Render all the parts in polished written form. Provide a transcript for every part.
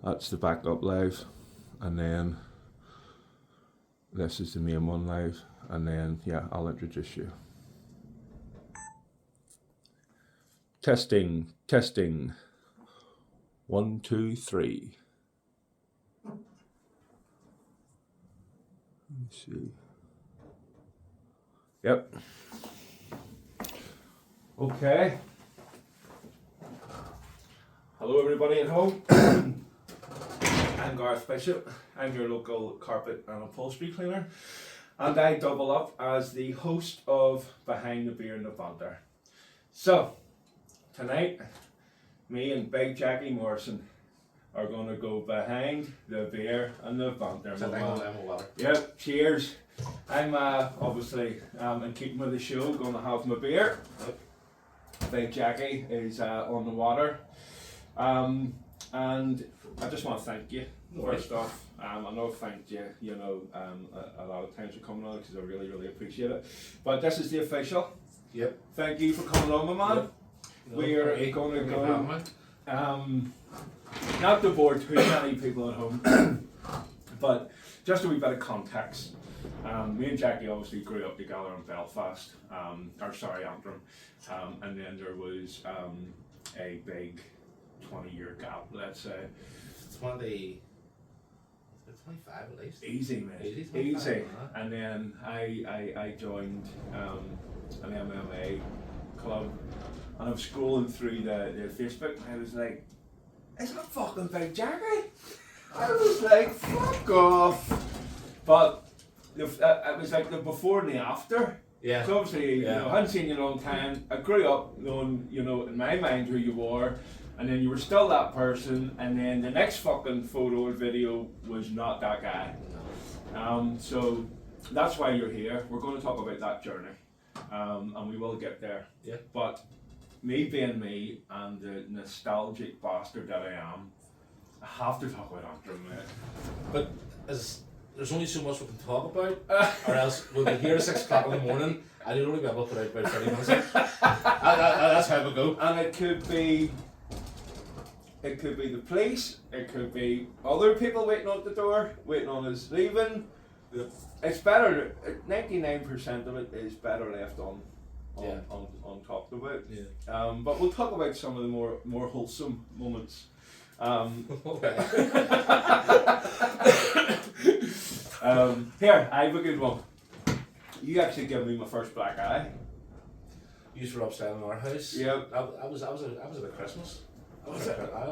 That's the backup live, and then this is the main one live, and then yeah, I'll introduce you. Testing. 1, 2, 3. Let me see. Yep. Okay. Hello everybody at home. I'm Gareth Bishop. I'm your local carpet and upholstery cleaner, and I double up as the host of Behind the Beer and the Banter. So tonight, me and Big Jackie Morrison are going to go behind the beer and the banter. Yep, cheers. I'm obviously in keeping with the show, going to have my beer. Big Jackie is on the water. And I just want to thank you, first off. I know I've thanked you, a lot of times for coming on because I really, really appreciate it. But this is the official. Yep. Thank you for coming on, my man. Yep. We are going to go, not to bore too many people at home, but just a wee bit of context. Me and Jackie obviously grew up together in Belfast, Antrim, and then there was a big 20-year gap, let's say. 25 at least. Easy, mate. Easy. And then I joined an MMA club, and I was scrolling through the Facebook, and I was like, is that fucking Big Jackie? I was like, fuck off. But it was like the before and the after. Yeah. So obviously, I hadn't seen you in a long time. I grew up knowing, in my mind who you were, and then you were still that person, and then the next fucking photo or video was not that guy. So that's why you're here. We're going to talk about that journey, and we will get there. Yeah. But me being me and the nostalgic bastard that I am, I have to talk about Antrim, mate. But there's only so much we can talk about, or else we'll be here at 6 o'clock in the morning and you'll only be able to put out about 30 minutes. That's how it will go. And it could be the police, it could be other people waiting out the door, waiting on us leaving. Yeah. It's better, 99% of it is better left on talked about. Yeah. But we'll talk about some of the more wholesome moments. Here, I have a good one. You actually gave me my first black eye. You were upstairs in our house. Yeah. I was at a Christmas. I was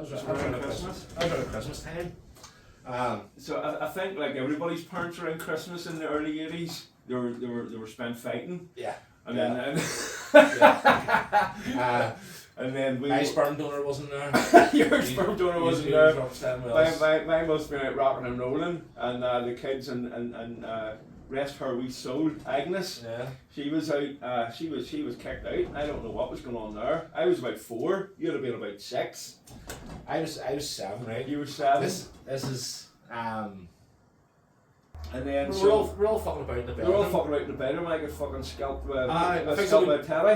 Christmas? at Christmas time. So I think like everybody's parents around Christmas in the early 80s, they were spent fighting. Yeah. And then and then my sperm donor wasn't there. Your sperm donor wasn't there. Mine must have been out rocking and rolling, and the kids and rest her wee soul, Agnes. Yeah. She was out. She was kicked out. I don't know what was going on there. I was about 4. You'd have been about 6. I was 7, right? You were 7. This is And then we're all fucking about in the bedroom. We're all fucking about in the bedroom. I get fucking scalped with telly.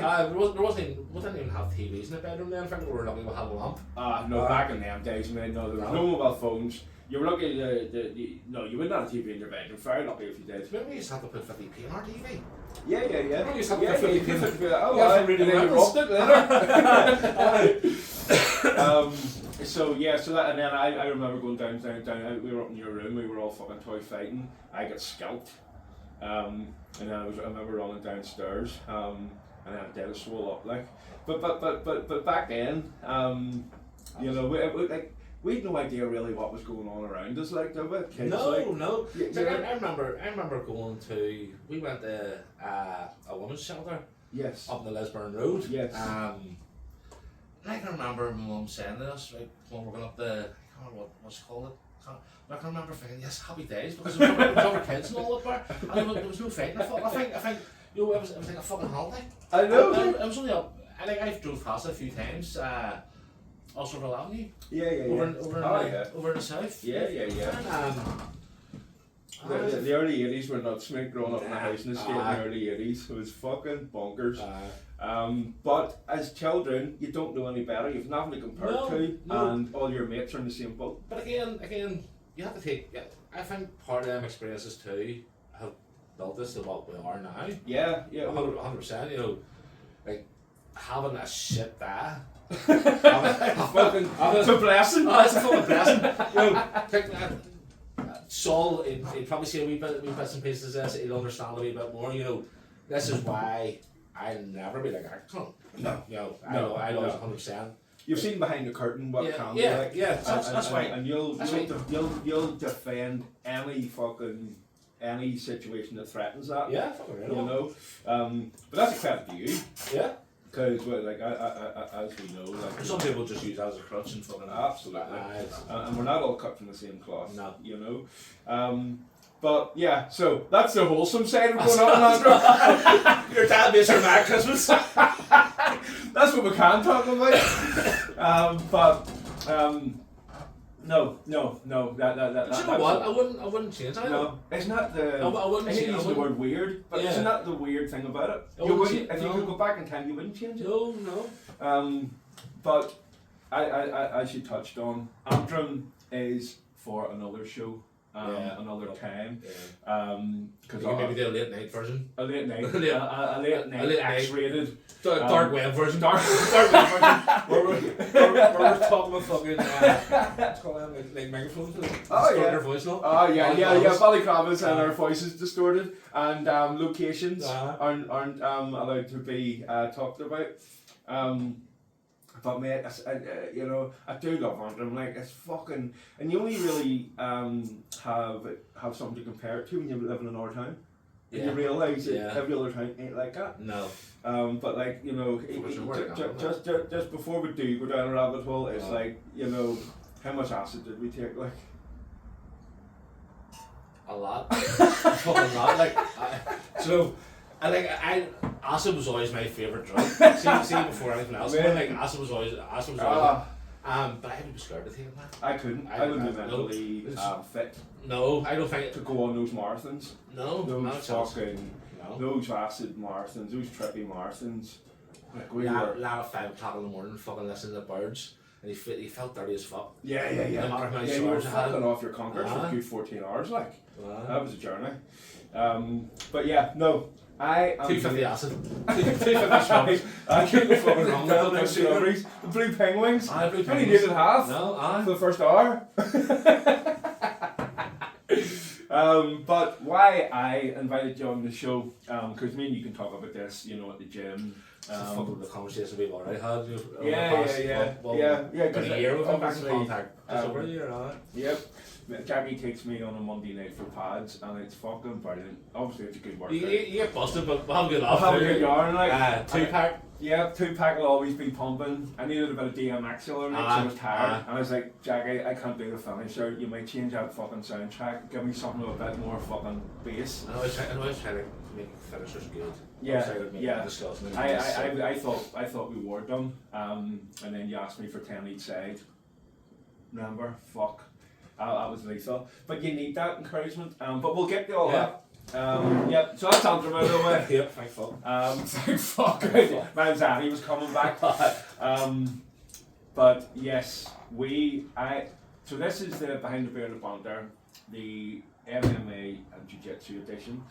We didn't even have TVs in the bedroom then. I think we were lucky we had a lamp. Back in them days, man. No, there was no mobile phones. You were lucky. You wouldn't have a TV in your bedroom. Very lucky if you did. Remember we used to have to put 50p on our TV? Yeah. Remember we used to have to put 50p on. You robbed it later. So that, and then I remember going down. We were up in your room. We were all fucking toy fighting. I got scalped, and then I remember running downstairs, and then I did a swole up like. But back then, we had no idea really what was going on around us like that with kids. No. I remember going to. We went to a women's shelter. Yes. Up in the Lisburn Road. Yes. I can remember my mum saying to us, right, when we were going up the, I can't remember what's it called. I can remember thinking, yes, happy days, because there was other kids and all up there, and there was no fighting. I think, it was like a fucking holiday. I know. I was only up, I think I've drove past it a few times, Ulsterville Avenue. Yeah. Over in the south. Yeah. And, The early 80s were nuts, mate, growing up in a housing estate in Aye. the early 80s. It was fucking bonkers. Aye. But as children, you don't know any better. You've nothing to compare No, to, no. and all your mates are in the same boat. But again, you have to take. Yeah, I think part of them experiences too have built us to what we are now. Yeah, yeah. 100%. You know, like having a shit day. Fucking, it's a blessing. Oh, it's a fucking blessing. You know, like, Saul, he'd probably see a wee bits and pieces of this. He'll understand a wee bit more. You know, this is why I'll never be like a cunt. No. You know, No, I know no. 100%. You've seen behind the curtain what it can be Yeah, like. yeah. That's why. And you'll That's you'll defend any situation that threatens that. Yeah, fucking right. You know, but that's a credit to you, Yeah. because like as we know, like Some people just use that as a crutch and fucking. absolutely, and we're not all cut from the same cloth. No. You know, but yeah, so that's the wholesome side of going on, Andrew. Your dad makes her mad Christmas. That's what we can talk about. No. That. But you know what? I wouldn't change it. No, isn't that the? I wouldn't I hate change- I using the wouldn't- word weird, but Yeah. isn't that the weird thing about it? I You wouldn't wouldn't, cha- if you no. could go back in time, you wouldn't change it. No. But as you touched on, Antrim is for another show, Yeah. another time. Yeah. Because You can maybe do a late night version. a late night, Late- a late night, a late night. X-rated, Dark web version. dark. Dark web version. Where we're talking with fucking. What's called them? Like microphones. Oh, Distort yeah. their voice now. Oh yeah. Ballycravas and Uh, our voices distorted, and locations Uh-huh. aren't allowed to be talked about. But mate, you know, I do love Antrim. Like it's fucking, and you only really have something to compare it to when you live in another town. And you Yeah. realise that Yeah. every other town ain't like that. No. But like you know, just before we do go down a rabbit hole, it's Yeah. like you know, how much acid did we take? Like. A lot. Fucking lot. Like, acid was always my favourite drug. See before anything else. Man. Like acid was always. Ah, But I would be scared to take that. I couldn't. I wouldn't be mentally fit No, I don't think to it. go on those marathons. No, Those not a chance. fucking, No. those acid marathons, those trippy marathons. Like we Lad were. at 5 o'clock in the morning, fucking listening to the birds, and he felt dirty as fuck. Yeah. No matter how many Yeah, you were showers I had. falling off your conkers for a Ah. good 14 hours. Like Uh, that was a journey. But yeah, no. I am 250 acid. 250 strawberries. I couldn't go fucking wrong with Down those there, strawberries. The blue penguins. I blue How many penguins. did it have? No, For the first hour. But why I invited you on the show, because me and you can talk about this, you know, at the gym. fucking the conversation we've already had. Yeah. About a year we've been back in obviously, contact. Just over a year, right? Yep. Jackie takes me on a Monday night for pads, and it's fucking brilliant. Obviously, it's a good workout. You get busted, but we'll have a good I'll laugh. have a good yarn, like. 2-pack. Yeah, 2-pack will always be pumping. I needed a bit of DMX the other night, so I was tired. And I was like, Jackie, I can't do the finisher. You might change out fucking soundtrack. Give me something with a bit more fucking bass. I always try to make finishers good. Yeah. Disgusting. I thought we were done. And then you asked me for 10 each side. Remember? Fuck. That was lethal. But you need that encouragement. But we'll get to all that. Yep, so that's Antrim out of the way. Yep, thank fuck. Thank fuck. My anxiety was coming back. But yes, so this is the Behind the Bear and the Banter, the MMA and Jiu-Jitsu edition.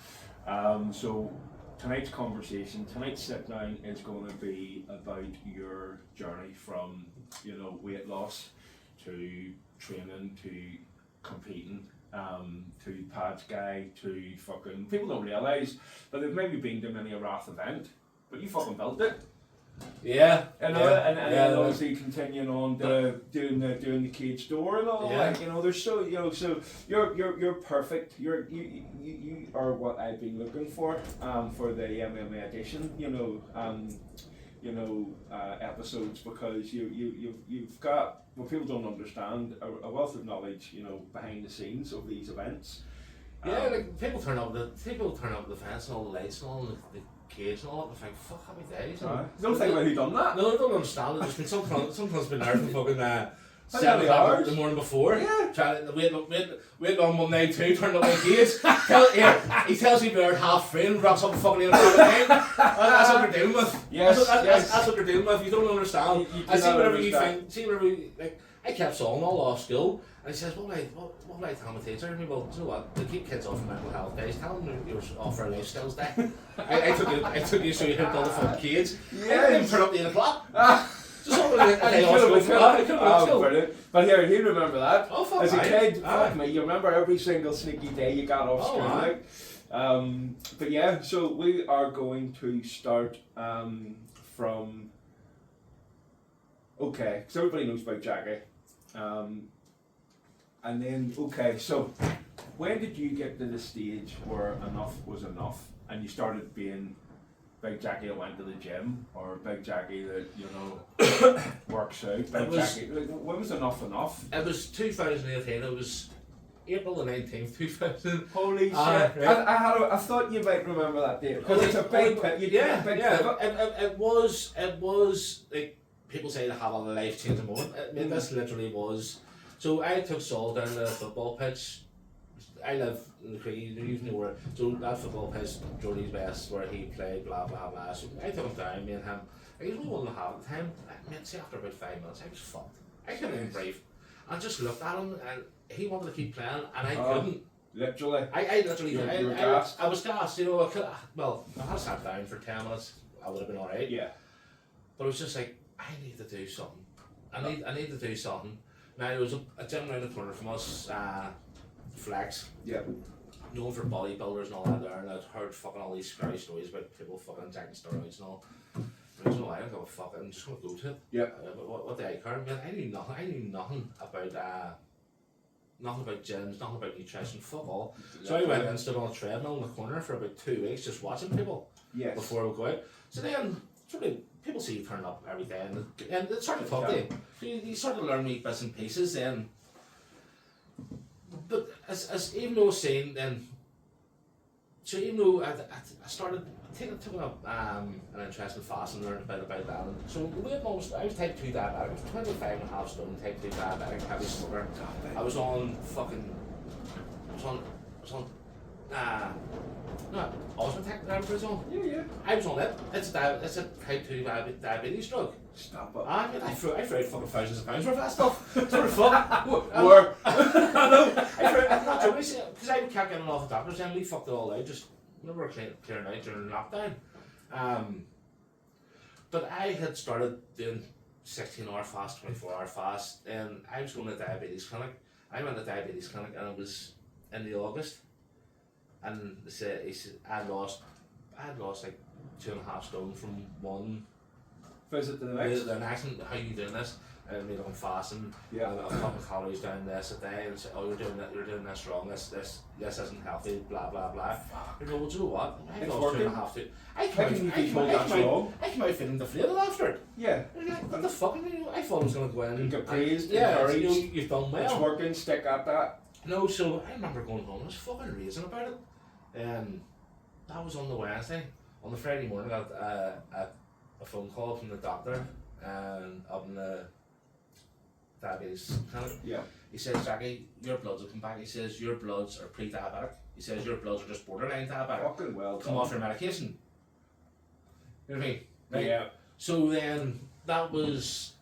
So tonight's conversation, tonight's sit down is going to be about your journey from, you know, weight loss to training to competing, to pads guy to fucking, people don't realise that they've maybe been to many a Wrath event, but you fucking built it. Yeah. And obviously continuing on to doing the cage door and all, like, you know, there's so, you know, so you're perfect. You are what I've been looking for the MMA edition, episodes, because you've got, what people don't understand, a wealth of knowledge, you know, behind the scenes of these events. Yeah, like people turn up the fence and all the lights and all the cage and all that, and think, fuck, happy days. Don't think about who done that. No, I don't understand it. There's been sometimes been there from fucking 7 o'clock the morning before. Trying to wait on Monday too, turn up my gates. He tells me we're half free and wraps up fucking 8 o'clock again. That's what they're dealing with. That's what they're dealing with. You don't understand. I see whatever you think. See whatever like. I kept saying all off school, and he says, what will I tell my teacher? And well, you know what? To keep kids off for mental health days, tell them you're off for a life skills day. I took you so you could build a fucking kids. I didn't turn up at 8 o'clock. Just over a day off school for that. Brilliant. But here, you remember that. Oh, fuck as a kid, fuck me, you remember every single sneaky day you got off school. Like. But yeah, so we are going to start from. Okay, because everybody knows about Jackie. And then, okay, so when did you get to the stage where enough was enough and you started being Big Jackie that went to the gym or Big Jackie that, you know, works out? Jackie, when was enough enough? It was 2018, it was April the 19th, 2000. Holy shit. Right. I thought you might remember that date because it's a big pivot. It was like, people say to have a life-changing moment. I mean, this literally was. So I took Saul down the football pitch. I live in the Creed, you know where. So that football pitch, Jordy's Best, where he played, blah blah blah. So I took him down, me and him. He was only 1.5 at the time. I mean, say after about 5 minutes, I was fucked. I couldn't even breathe. I just looked at him, and he wanted to keep playing, and I couldn't. Literally. I literally. You were gassed. I was gassed. You know, if I had sat down for 10 minutes, I would have been alright. Yeah. But it was just like, I need to do something. I need to do something. Now there was a gym around the corner from us, Flex. Yeah. Known for bodybuilders and all that there, and I'd heard fucking all these scary stories about people fucking injecting steroids and all. I don't know, I don't give a fuck. I'm just gonna go to it. Yeah. But what do I care? Man, I knew nothing. I knew nothing about gyms, nothing about nutrition. Fuck all. So I went and stood on a treadmill in the corner for about 2 weeks, just watching people. Yes. Before we go out. So then, sort of. People see you turn up every day and they start to talk to you. So you start to learn wee bits and pieces then. But as even though I was saying then, so even though I started took up an interest in fasting and learned a bit about that. And so I was type 2 diabetic, I was 25.5 stone, type 2 diabetic, heavy smoker. I was on Osmotec, whatever it was on. Yeah. I was on it. It's a type 2 diabetes drug. Stop it. I threw out fucking thousands of pounds worth of that stuff. Sort of fun. Or I know. I'm not joking, because I kept getting off the doctors and we fucked it all out. Just remember clearing out during lockdown. But I had started doing 16-hour fast, 24-hour fast, and I was going to a diabetes clinic. I went to a diabetes clinic and it was in the August. And he said I had lost like 2.5 stone from one visit to the next. The next, and how you doing this? I made I'm fasting. Yeah. And a couple of calories down this a day, and say, oh, you're doing this wrong. This isn't healthy. Blah blah blah. You go, well, do you know what? I lost 2.5. I came out feeling deflated after it. Yeah. Like, what the fuck? I thought I was going to go in and get praised. Yeah. You've done well. It's working. Stick at that. No, so I remember going home and I was fucking raging about it. That was on the Wednesday. On the Friday morning, I got a phone call from the doctor up in the diabetes clinic. Yeah. He says, Jackie, your bloods will come back. He says, your bloods are pre-diabetic. He says, your bloods are just borderline diabetic. Fucking well. Come off your medication. You know what I mean? Right? Yeah. So then, that was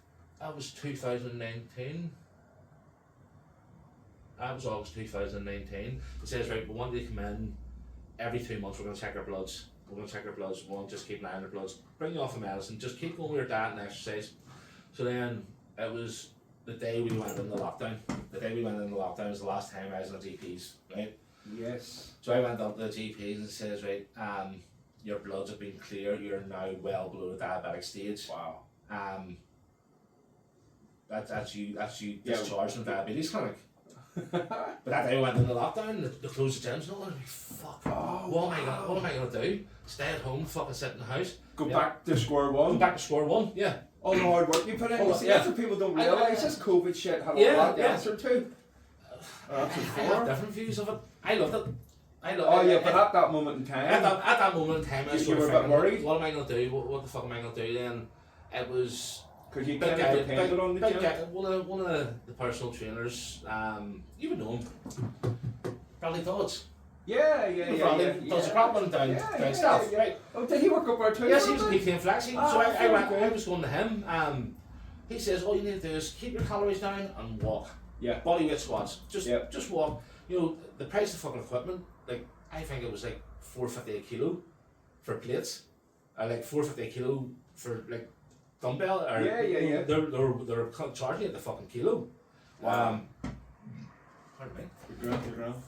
2019. That was August 2019. It says, right, we want you to come in every 2 months. We're going to check our bloods. We won't just keep an eye on your bloods. Bring you off of medicine. Just keep going with your diet and exercise. So then it was the day we went into lockdown. The day we went into lockdown was the last time I was in the GPs, right? Yes. So I went up to the GPs and it says, right, your bloods have been clear. You're now well below the diabetic stage. Wow. That's you discharged from diabetes clinic. But that day we went into lockdown, they closed the gyms and all, and fuck, what am I gonna do? Stay at home, fucking sit in the house? Go back to square one? Go back to square one, yeah. All the hard work you put in. See, that's what people don't realise. This COVID shit had a lot to answer to. I have different views of it. I loved it. But at that moment in time... At that moment in time, I was you were a bit thinking, worried? what am I gonna do? What the fuck am I gonna do then? It was Because you Big kind guy, of depended on the big gym. guy, one of the personal trainers, you would know him, Bradley Dodds. Yeah. Does the grappling down stuff, right? Oh, did he work up our too? Yes, he was in PK and Flex. So I good. was going to him. He says all you need to do is keep your calories down and walk. Yeah. Body weight squats. Just walk. You know, the price of fucking equipment, like I think it was like $4.50 a kilo for plates. Like $4.50 a kilo for like dumbbell. Or, Yeah. They're charging you at the fucking kilo. Wow. Pardon me. The ground.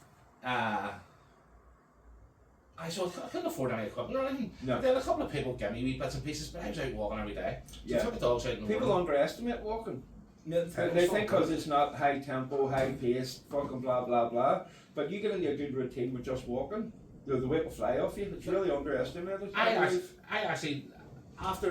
I couldn't afford any equipment or anything. No. Then a couple of people gave me wee bits and pieces, but I was out walking every day. So I took the dogs out in the People morning. underestimate walking. They think because it's not high tempo, high pace, fucking blah blah blah. But you get into a good routine with just walking, the weight will fly off you. It's really underestimated. I actually,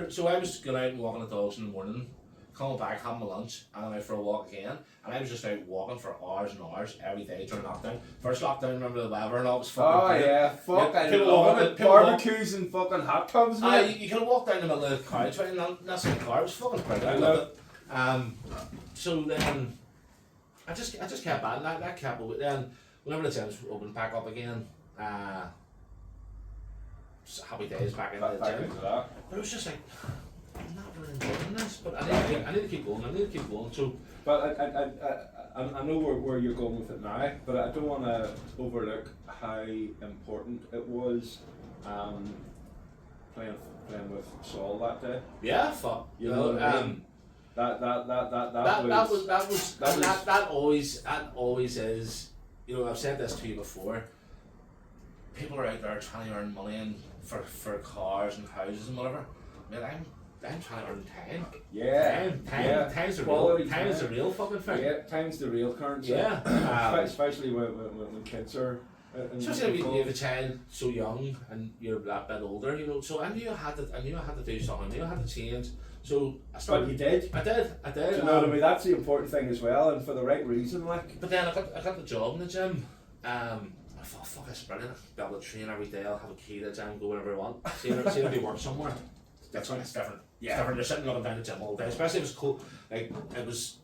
so I was going out and walking the dogs in the morning, coming back, having my lunch, and then out for a walk again. And I was just out walking for hours and hours every day during lockdown. First lockdown, remember the weather and all, it was fucking brilliant. Yeah, fuck, I people love walking- it. people Barbecues and fucking hot tubs, mate. You can walk down the middle of the crowd, right, and that's in the car. It was fucking brilliant. I loved it. So then I just kept at it. That kept it. Then whenever the gyms opened back up again, just happy days back into the gym. But it was just like, I'm not really enjoying this, but I need to keep going. So, but I know where you're going with it now, but I don't want to overlook how important it was playing with Saul that day. yeah, fuck. You know what I mean? That always is. You know, I've said this to you before. People are out there trying to earn money and for cars and houses and whatever. Man, I'm trying to earn time. Yeah. Time's the Quality real. Time's the real fucking thing. Yeah, time's the real currency. Yeah. Especially when kids are. Especially when you have a child so young and you're that bit older, you know. So I knew I had to do something. I knew I had to change. So I started. But you did. I did. Do you know what I mean? That's the important thing as well, and for the right reason, like. But then I got the job in the gym. I thought, fuck, it's brilliant. I'll be able to train every day. I'll have a key to the gym, go wherever I want. See if I work somewhere. That's when it's different. Yeah. It's different. You're sitting looking down the gym all day, especially if it's cold. Like it was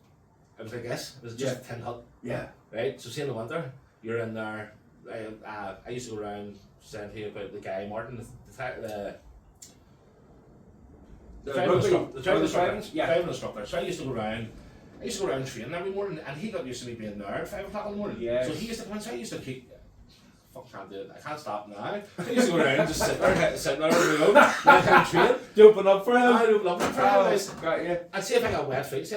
like this. It was just a tin hut. Yeah. Right. So see in the winter, you're in there. I used to go around saying to you about the guy Martin, the driving instructor. So I used to go around training every morning, and he got used to me being there at 5 o'clock in the morning. Yes. So he used to come in, so I used to keep. Fuck, can't do it. I can't stop now. I used to go around and just sit there on my own, let him train. You open up for him? I open up for him. Got you. And see if I got wet feet.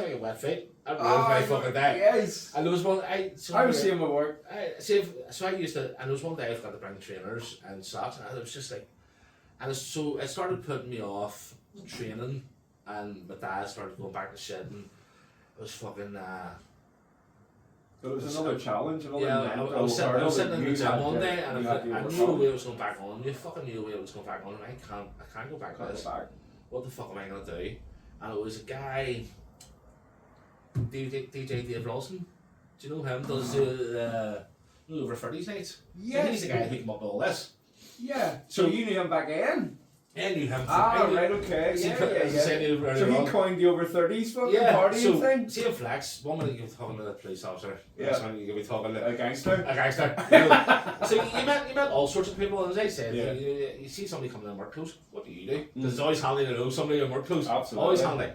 I'd ruin my fucking day. Yes. And there was one. I was seeing my work. I used to, and there was one day I forgot to bring trainers and socks, and it was just like, so it started putting me off training, and my dad started going back to shit, and it was fucking. But it was another challenge. I was sitting in the gym one day, and I knew the way it was going back on. You fucking knew the way it was going back on, and I can't go back to this. What the fuck am I gonna do? And it was a guy, DJ Dave Rawson. Do you know him? Does over 30s nights. Yes. He's the guy who came up with all this. Yeah. So you knew him back then? I knew him. Right, okay. Yeah. So he coined the over 30s fucking partying thing? See in Flex, one minute you'll be talking to the police officer, Yeah. next minute you'll be talking to A gangster? You know. So you met all sorts of people, and as I said, Yeah. you see somebody coming in work clothes, what do you do? Because it's always handy to know somebody in work clothes. Absolutely. Always handy.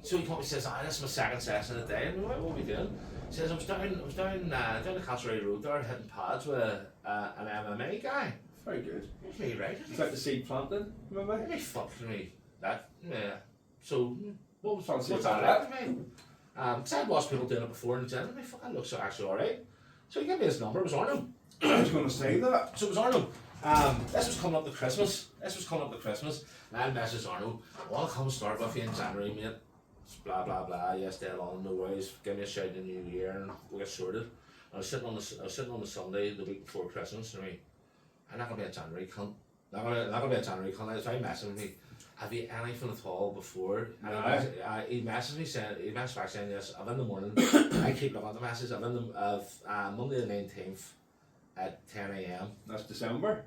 So he comes and says, this is my second session of the day, and what are we doing? He says, I was down the Castlereagh Road there hitting pads with an MMA guy. Very good. That's me, right? Is that the seed planting, remember? He fucked me. That, yeah. So, what's Fancy that that. like to me? Because I'd watched people doing it before in the gym, and they fucking looks actually alright. So he gave me his number, it was Arno. I was going to say that. So it was Arno. This was coming up to Christmas. And I messaged Arno, I'll come start with you in January, mate. Blah, blah, blah. Yes, dead on, no worries. Give me a shout in the new year and we'll get sorted. And I was sitting on the Sunday, the week before Christmas, and I'm not going to be a January cunt. Not going to be a January cunt. So he messaged me, have you anything at all before? And he messaged back saying, yes, I'm in the morning. I keep looking at the message. I'm in Monday the 19th at 10 a.m. That's December.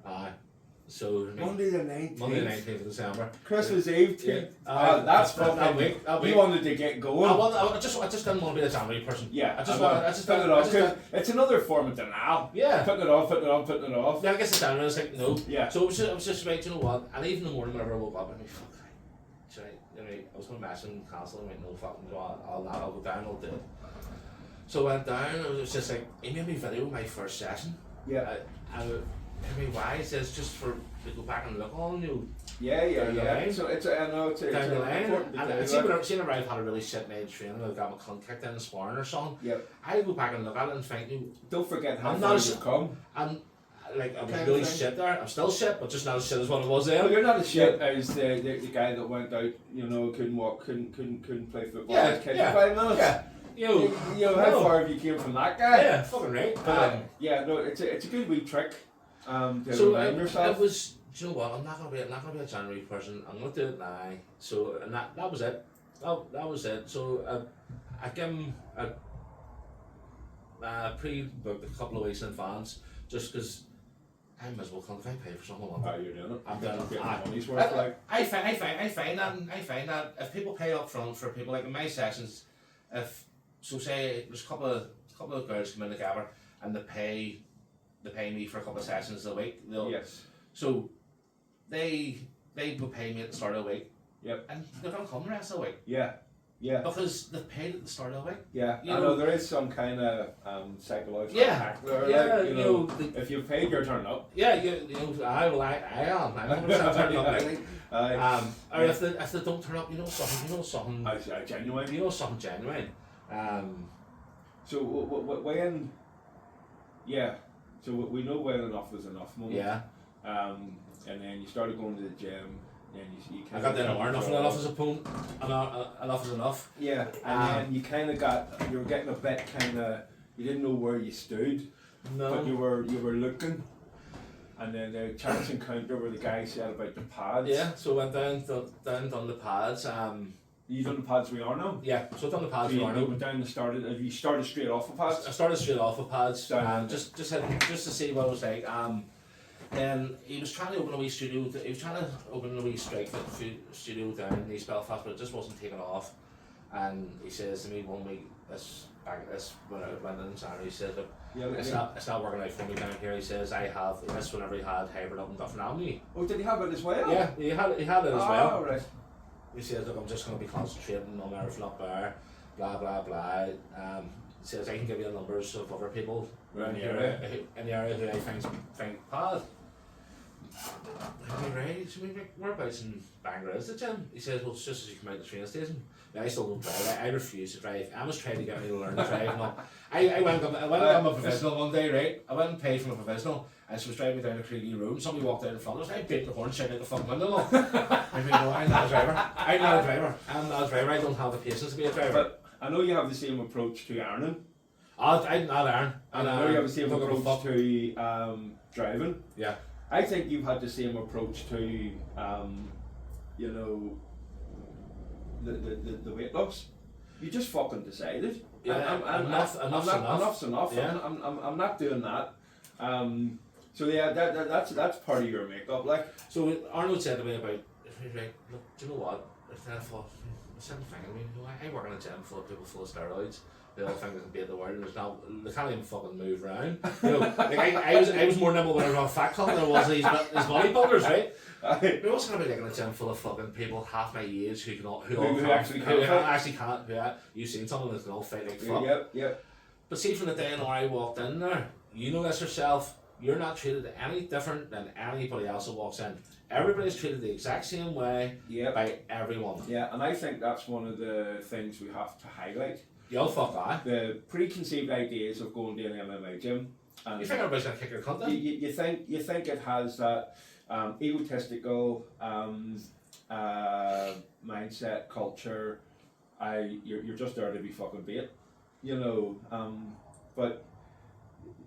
So Monday the 19th. Monday the 19th of December. Christmas Eve too. Yeah. That's that fucking. week. That You week. wanted to get going. I just didn't want to be the January person. Yeah. I just put it off. didn't- It's another form of denial. Yeah. Putting it off, putting it on, putting it off. Yeah, I guess it's January. I was like, no. Yeah. So it was just right, you know what? And even in the morning whenever I woke up, I'm like, fuck, should I was going to mess and cancel. I'm like, no, fucking, I'll go down, I'll do it. So I went down, and it was just like, he made me video my first session. Yeah. I mean, why? He says just to go back and look on you. Yeah. So I know it's Down the line. important to And do see, that. whenever I've had a really shit night training, I've got my cunt kicked in the sparring or something, Yep. I go back and look at it and think, Don't forget how I'm far not a- you've come. and like, I was Kind of really thing. shit there. I'm still shit, but just not as shit as what I was Well, then. you're not as shit as the guy that went out, couldn't walk, couldn't play football. Yeah, His kids yeah, for 5 minutes. Yeah. How no. far have you came from that guy? Yeah, fucking right. Yeah, no, it's a good wee trick. To So remind it yourself. was. Do you know what? I'm not gonna be a January person. I'm gonna do it now. So and that was it. That was it. So I give him a pre-booked a couple of weeks in advance, just because I'm miserable. If I pay for something, You're doing it. I'm doing it. Getting money's worth, like. I find that if people pay up front for people like in my sessions, if so say there's a couple of girls come in together and they pay me for a couple of sessions a week. Yes. So they will pay me at the start of the week. Yep. And they're gonna come the rest of the week. Yeah. Yeah. Because they've paid at the start of the week. Yeah. You I know- know there is some kind of psychological Yeah. hack there. Yeah, Like, you know, if you've paid, you're turning up. Yeah, I am. I'm 100% turning up. Aye. Or if they don't turn up, something. Genuine. Something genuine. So when, yeah, so we know when enough was enough moment. Yeah. And then you started going to the gym, and you I kind got there enough is a poem, enough is enough. Yeah, and then you kind of you were getting a bit you didn't know where you stood, but you were looking. And then the chance encounter where the guy said about the pads. Yeah, so went down, done the pads. You done the pads with Arno? Yeah, so I've done the pads So with you Arno. went down and started. You started straight off of pads. I started straight off with pads, Down. just to see what it was like. Then he was trying to open a wee studio. He was trying to open a wee strike fit studio down in East Belfast, but it just wasn't taking off. And he says to me one week, when I went in Saturday, he said, look, Yeah, it's not working out for me down here. He says I have this whenever he had hybrid up in Duffin Avenue. Oh, did he have it as well? Yeah, he had it as well. Oh, right. He says, look, I'm just going to be concentrating on everything up there, blah blah blah. He says I can give you the numbers of other people Around the in the area who I think pad. Right, so whereabouts in Bangor is the gym? He says, well, it's just as you come out the train station. Now, I still don't drive. I refuse to drive. Emma's trying to get me to learn to drive. No. I went and got my provisional one day, right? I went and paid for my provisional, and she was driving me down the Creedy Road, and somebody walked out in front of us, and I beat the horn, shouting out the fucking window. No. I mean, no, I'm not a driver. I'm not a driver. I don't have the patience to be a driver. But I know you have the same approach to ironing. I'm not Aaron. And I know you have the same don't give a approach fuck. to driving. Yeah. I think you've had the same approach to, the weight loss. You just fucking decided. Yeah, Enough's enough. Yeah. I'm not doing that. So yeah, that's part of your makeup, like. So Arnold said to me about, like, look, do you know what? I thought, I work in a gym full of people full of steroids. They all think they can beat the world. They can't even fucking move around. Like I was more nimble when I was on Fat Club than I was these bodybuilders, right? What's going to be like in a gym full of fucking people half my age who actually can't. You've seen someone that can all fight like fuck. Yep. But see, from the day I walked in there, you know this yourself. You're not treated any different than anybody else that walks in. Everybody's treated the exact same way by everyone. Yeah, and I think that's one of the things we have to highlight. Yo, fuck that. The preconceived ideas of going to an MMA gym. And you think everybody's gonna kick your cunt then? You think it has that egotistical mindset, culture. You're just there to be fucking bait, but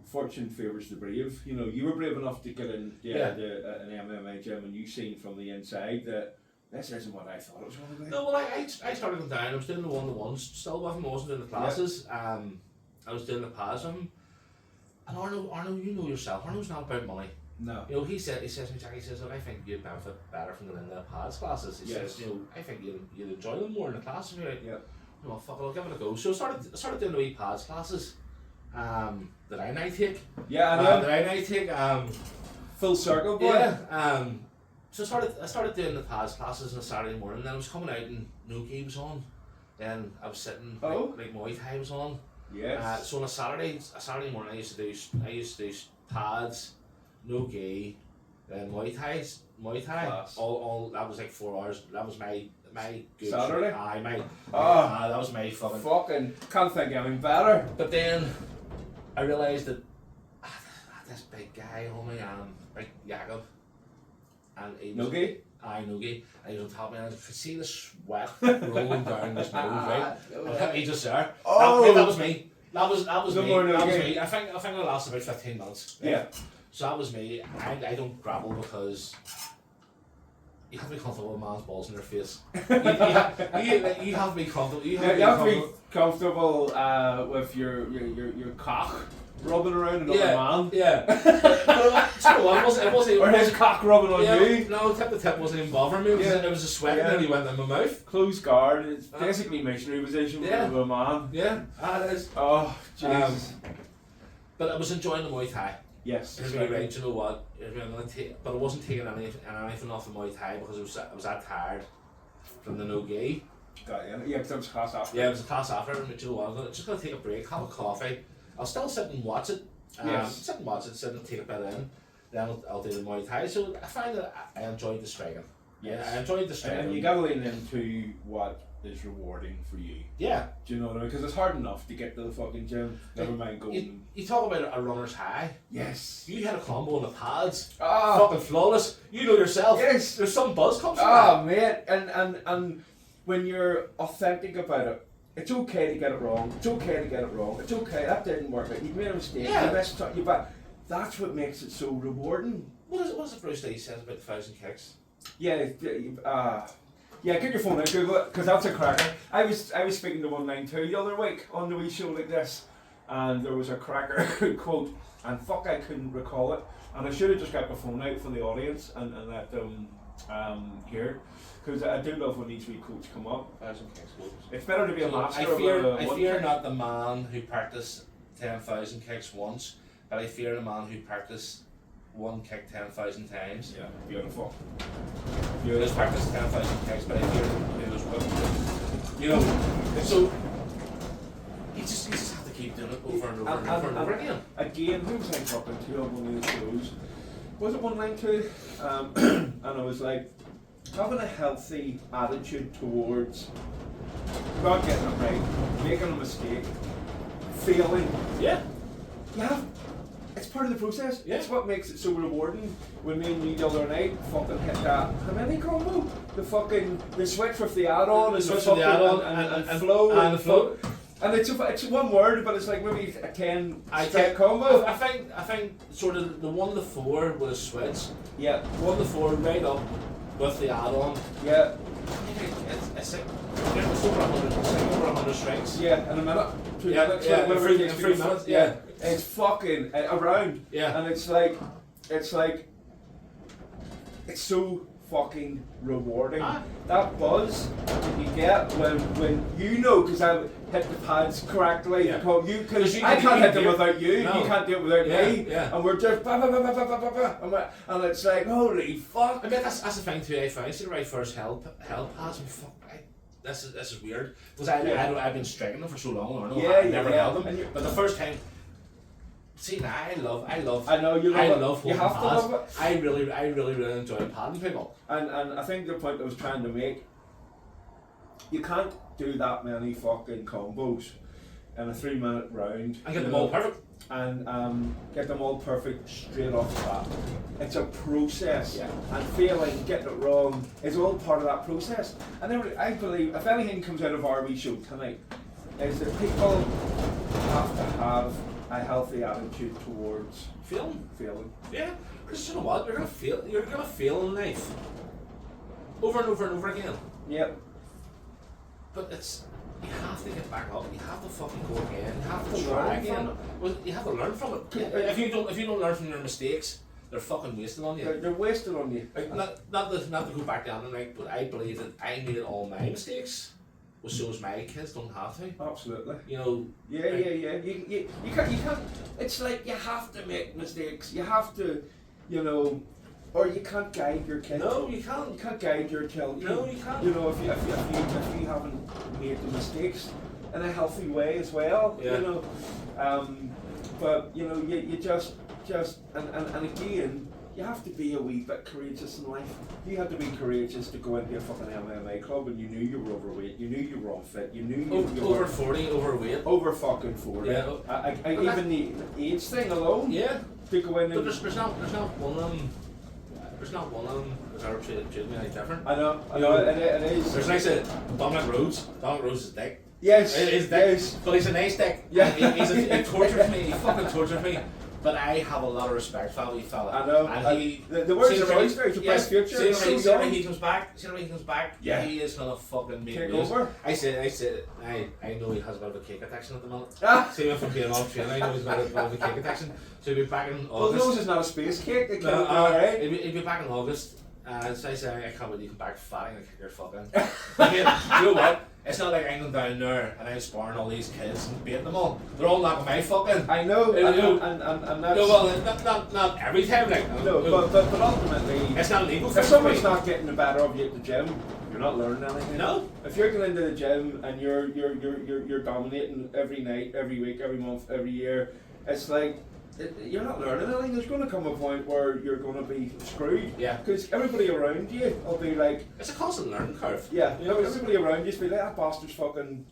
fortune favours the brave. You were brave enough to get in an MMA gym, and you seen from the inside that this isn't what I thought it was going to be. No, well, I started them down. I was doing the one-to-ones still with him. I wasn't doing the classes. I was doing the pads with him. And Arno, you know yourself. Arno's not about money. No. You know, he says to me, Jack, he says, look, I think you'd benefit better from going into the pads classes. He says, you know, I think you'd enjoy them more in the classes. You're like, Yeah. well, fuck it, I'll give it a go. So I started doing the wee pads classes that I take. Yeah, I know. That I take. Full circle, boy. Yeah. So I started doing the pads classes on a Saturday morning, and then I was coming out and no-gi was on. Then I was sitting, like Muay Thai was on. Yes. So on a Saturday morning, I used to do pads, no-gi, then Muay Thai. Class. All that was like 4 hours. That was my good Saturday? that was my fucking can't think of anything better. But then I realised that this big guy, homie, big Jacob, and he was No-gi? no-gi, and he was on top of me, and I could see the sweat rolling down his nose, right? And he just there. Oh! That was me. That was No me. more That was no-gi. me. I think I lasted about 15 minutes. Right? Yeah. So that was me. I don't grapple because you have to be comfortable with a man's balls in their face. You have to be comfortable. You have to be comfortable with your cock rubbing around another man. Yeah. But, you know what? It wasn't. Or his cock rubbing on you. No, tip to tip wasn't even bothering me. It was a sweat and nearly went in my mouth. Closed guard. It's basically missionary position with a man. Yeah. It is. Oh, Jesus. But I was enjoying the Muay Thai. Yes. Right, you know what? But I wasn't taking anything off the Muay Thai because I was that tired from the no-gi. Got you. Yeah, because it was class after. Yeah, it was a class after, but you know what? I'm just going to take a break, have a coffee. I'll still sit and watch it. Sit and watch it, sit and take a bit in. Then I'll do the Muay Thai. So I find that I enjoyed the striking. Yes. I enjoyed the striking. And you got to lean into what is rewarding for you. Yeah. Do you know what I mean? Because it's hard enough to get to the fucking gym. Never mind going. You talk about a runner's high. Yes. You had a combo on the pads. Ah. Fucking flawless. You know yourself. Yes. There's some buzz comes from that. Ah, man. And when you're authentic about it, it's okay to get it wrong. It's okay to get it wrong. It's okay. That didn't work out. You made a mistake. Yeah. You messed up. But that's what makes it so rewarding. What is it Bruce Lee says about 1,000 kicks? Yeah. Yeah, get your phone out, Google it, because that's a cracker. I was speaking to 192 the other week on the wee show like this, and there was a cracker quote, and fuck, I couldn't recall it, and I should have just got my phone out for the audience and let them hear, because I do love when these wee quotes come up. 1,000 kicks quotes. It's better to be a master. I fear not the man who practiced 10,000 kicks once, but I fear the man who practiced one kick 10,000 times. Yeah, beautiful. You just practice 10,000 kicks, but I fear it was whipped. You know, so you just have to keep doing it over and over and over and over again. Again, who was I talking to on one of the shows? Was it 192? And I was like, having a healthy attitude towards not getting it right, making a mistake, failing. Yeah. Yeah. It's part of the process. Yeah. It's what makes it so rewarding. When me and you the other night fucking hit that how many combo? The switch with the add-on and switch the with the add-on and flow and the flow. And it's one word, but it's like maybe a 10 I step think combo. I think sort of the 1 to 4 with a switch. Yeah. 1 to 4 right up with the add-on. Yeah. It's like it's over 100 strings. Yeah, in a minute. 2 Yeah, minutes. yeah, whatever in it takes 3 to go minutes, for- yeah. It's fucking around. Yeah. And it's so fucking rewarding. That buzz that you get when you know, because I hit the pads correctly. Yeah. Because I can't hit them without you. No. You can't do it without me. Yeah. And we're just ba ba ba ba ba ba ba ba, and it's like holy fuck. I mean that's the thing too. I found the right first held pads and fuck. This is weird because I've been striking them for so long. I've never held them. But the first time. See, now I love. I know you love I it. love You have to pads. love it. I really enjoy padding people. And I think the point I was trying to make, you can't do that many fucking combos in a 3 minute round. And get them all perfect. And get them all perfect straight off the bat. It's a process. Yeah. And failing, getting it wrong is all part of that process. And I believe if anything comes out of our wee show tonight, is that people have to have a healthy attitude towards Failing. Yeah. Because you know what, you're gonna fail in life. Over and over and over again. Yep. But you have to get back up. You have to fucking go again. You have to To try learn again. from Well, you have to learn from it. If you don't learn from your mistakes, they're fucking wasting on you. They're wasting on you. Like, not to go back down the night, but I believe that I made all my mistakes, so as my kids don't have to. Absolutely. You know. Yeah. You can't. It's like you have to make mistakes. You have to, or you can't guide your kids. No, you can't. You can't guide your children. No, you can't. If you haven't made the mistakes in a healthy way as well. Yeah. But you just and again, you have to be a wee bit courageous in life. You had to be courageous to go into a fucking MMA club and you knew you were overweight, you knew you were unfit, you knew you over were 40, overweight. over fucking 40. Yeah. Even the age thing alone. Yeah. To go in But and there's not one of them. There's not one of them that's ever treated me any different. I know. It is. There's like Dominic Rhodes. Dominic Rhodes is dick. Yes. It is dick. Yes. But he's a nice dick. Yeah. He tortures me. He fucking tortures me. But I have a lot of respect for that wee fella. I know. And the words of oyster, he's a bright future. See the way he comes back. Yeah. He is gonna fucking make Take moves. over. I know he has a bit of a cake addiction at the moment. Ah. See him from being off train. I know he's got a bit of a cake addiction. So he'll be back in Well, August. nose is not a space cake. It No, can't be alright. he'll be back in August. So I say, I can't believe you come back fat and kick your fucking. You know what? It's not like I'm going down there and I'm sparring all these kids and beating them all. They're all knocking my fucking. I know, You know, and that's. No, well, not every time, like. No, but ultimately, It's not legal for if someone's somebody. not getting the better of you at the gym, you're not learning anything. No. If you're going into the gym and you're dominating every night, every week, every month, every year, it's like you're not learning anything. There's going to come a point where you're going to be screwed. Yeah. Because everybody around you will be like, It's a constant learning curve. yeah, You know, everybody around you will be like, that bastard's fucking,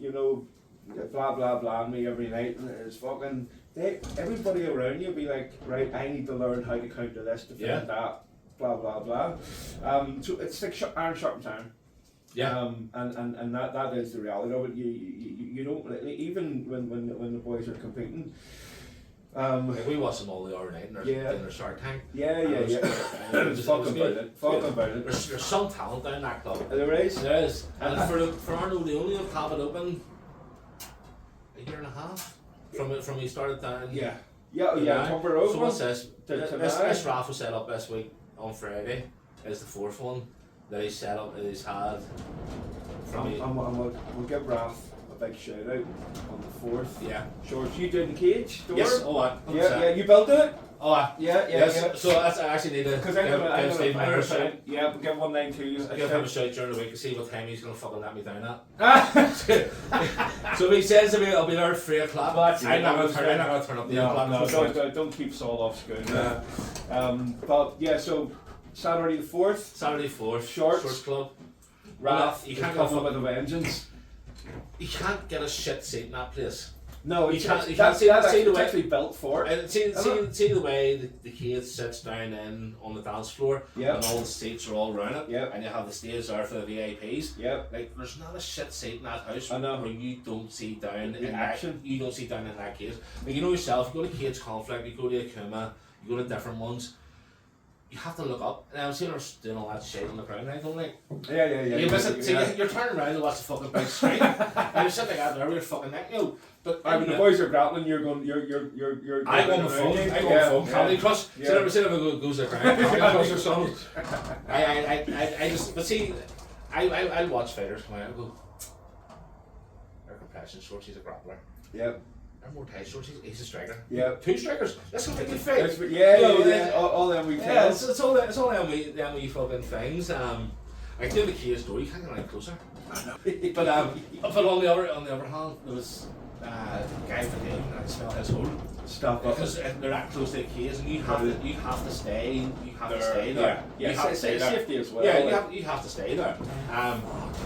blah blah blah me every night, and it's fucking. Everybody around you will be like, right, I need to learn how to counter this, defend that, blah blah blah. So it's like iron sharpens iron. Yeah. And that is the reality of it. You don't even when the boys are competing. Like we watched them all the other night in their Shark Tank. Yeah. Fuck about it. There's some talent down that club. There is. There is. And for Arnold, they only have it open a year and a half from he started down. Yeah. Cover over. So what's this? This now. raffle set up this week on Friday is the fourth one that he's set up. He's had from We'll give Raph a big shout out on the 4th. Yeah. George, you doing the cage door? Yes. Oh, Yeah. You built it. Oh, Yeah. So that's I actually need to Because give Steve Miller a shout. Yeah, we'll give 192. I give him a shout during the week to see what time he's going to fucking let me down at. So if he says to me, I'll be there at 3 o'clock. I'm not going to turn up the 8 o'clock. Don't keep Saul off school. But yeah, so Saturday the 4th. Saturday 4th, Shorts Club. Raph, you you can't can't go come with a vengeance. You can't get a shit seat in that place. No, You can't see that's the way. actually built for it. And see the way the kid sits down in on the dance floor, Yeah. and all the seats are all around it, Yeah. and you have the stage there for the VIPs. Yeah. Like there's not a shit seat in that house I know. where you don't see down In in action. That, you don't see down in that case. Like you know yourself, you go to Cage Conflict, you go to Akuma, you go to different ones. You have to look up, and I'm seeing her doing all that shit on the ground. I don't like. Yeah. You miss it. See, you're turning around to watch the fucking big screen, and you're sitting like that there with your fucking neck, But When the boys are grappling, you're. I'm on the phone. I'm on the phone. Candy Crush. See if it goes around. Candy Crush or something. I just. But see, I watch fighters come out and go. They're compression shorts. He's a grappler. Yep. They're more tight shorts. He's a striker. Yep. 2 strikers. That's gonna make you fight. All them we Yeah, it's all them wee fucking things. I do the cage door. You can't get any closer. But on the other hand, there was a guy for him and I smell his hole. Stop up. Because they're that close to the cage, and you have to stay. You have to stay Yeah. there. Yeah. You have to stay there. Safety as well. Yeah, you have to stay there.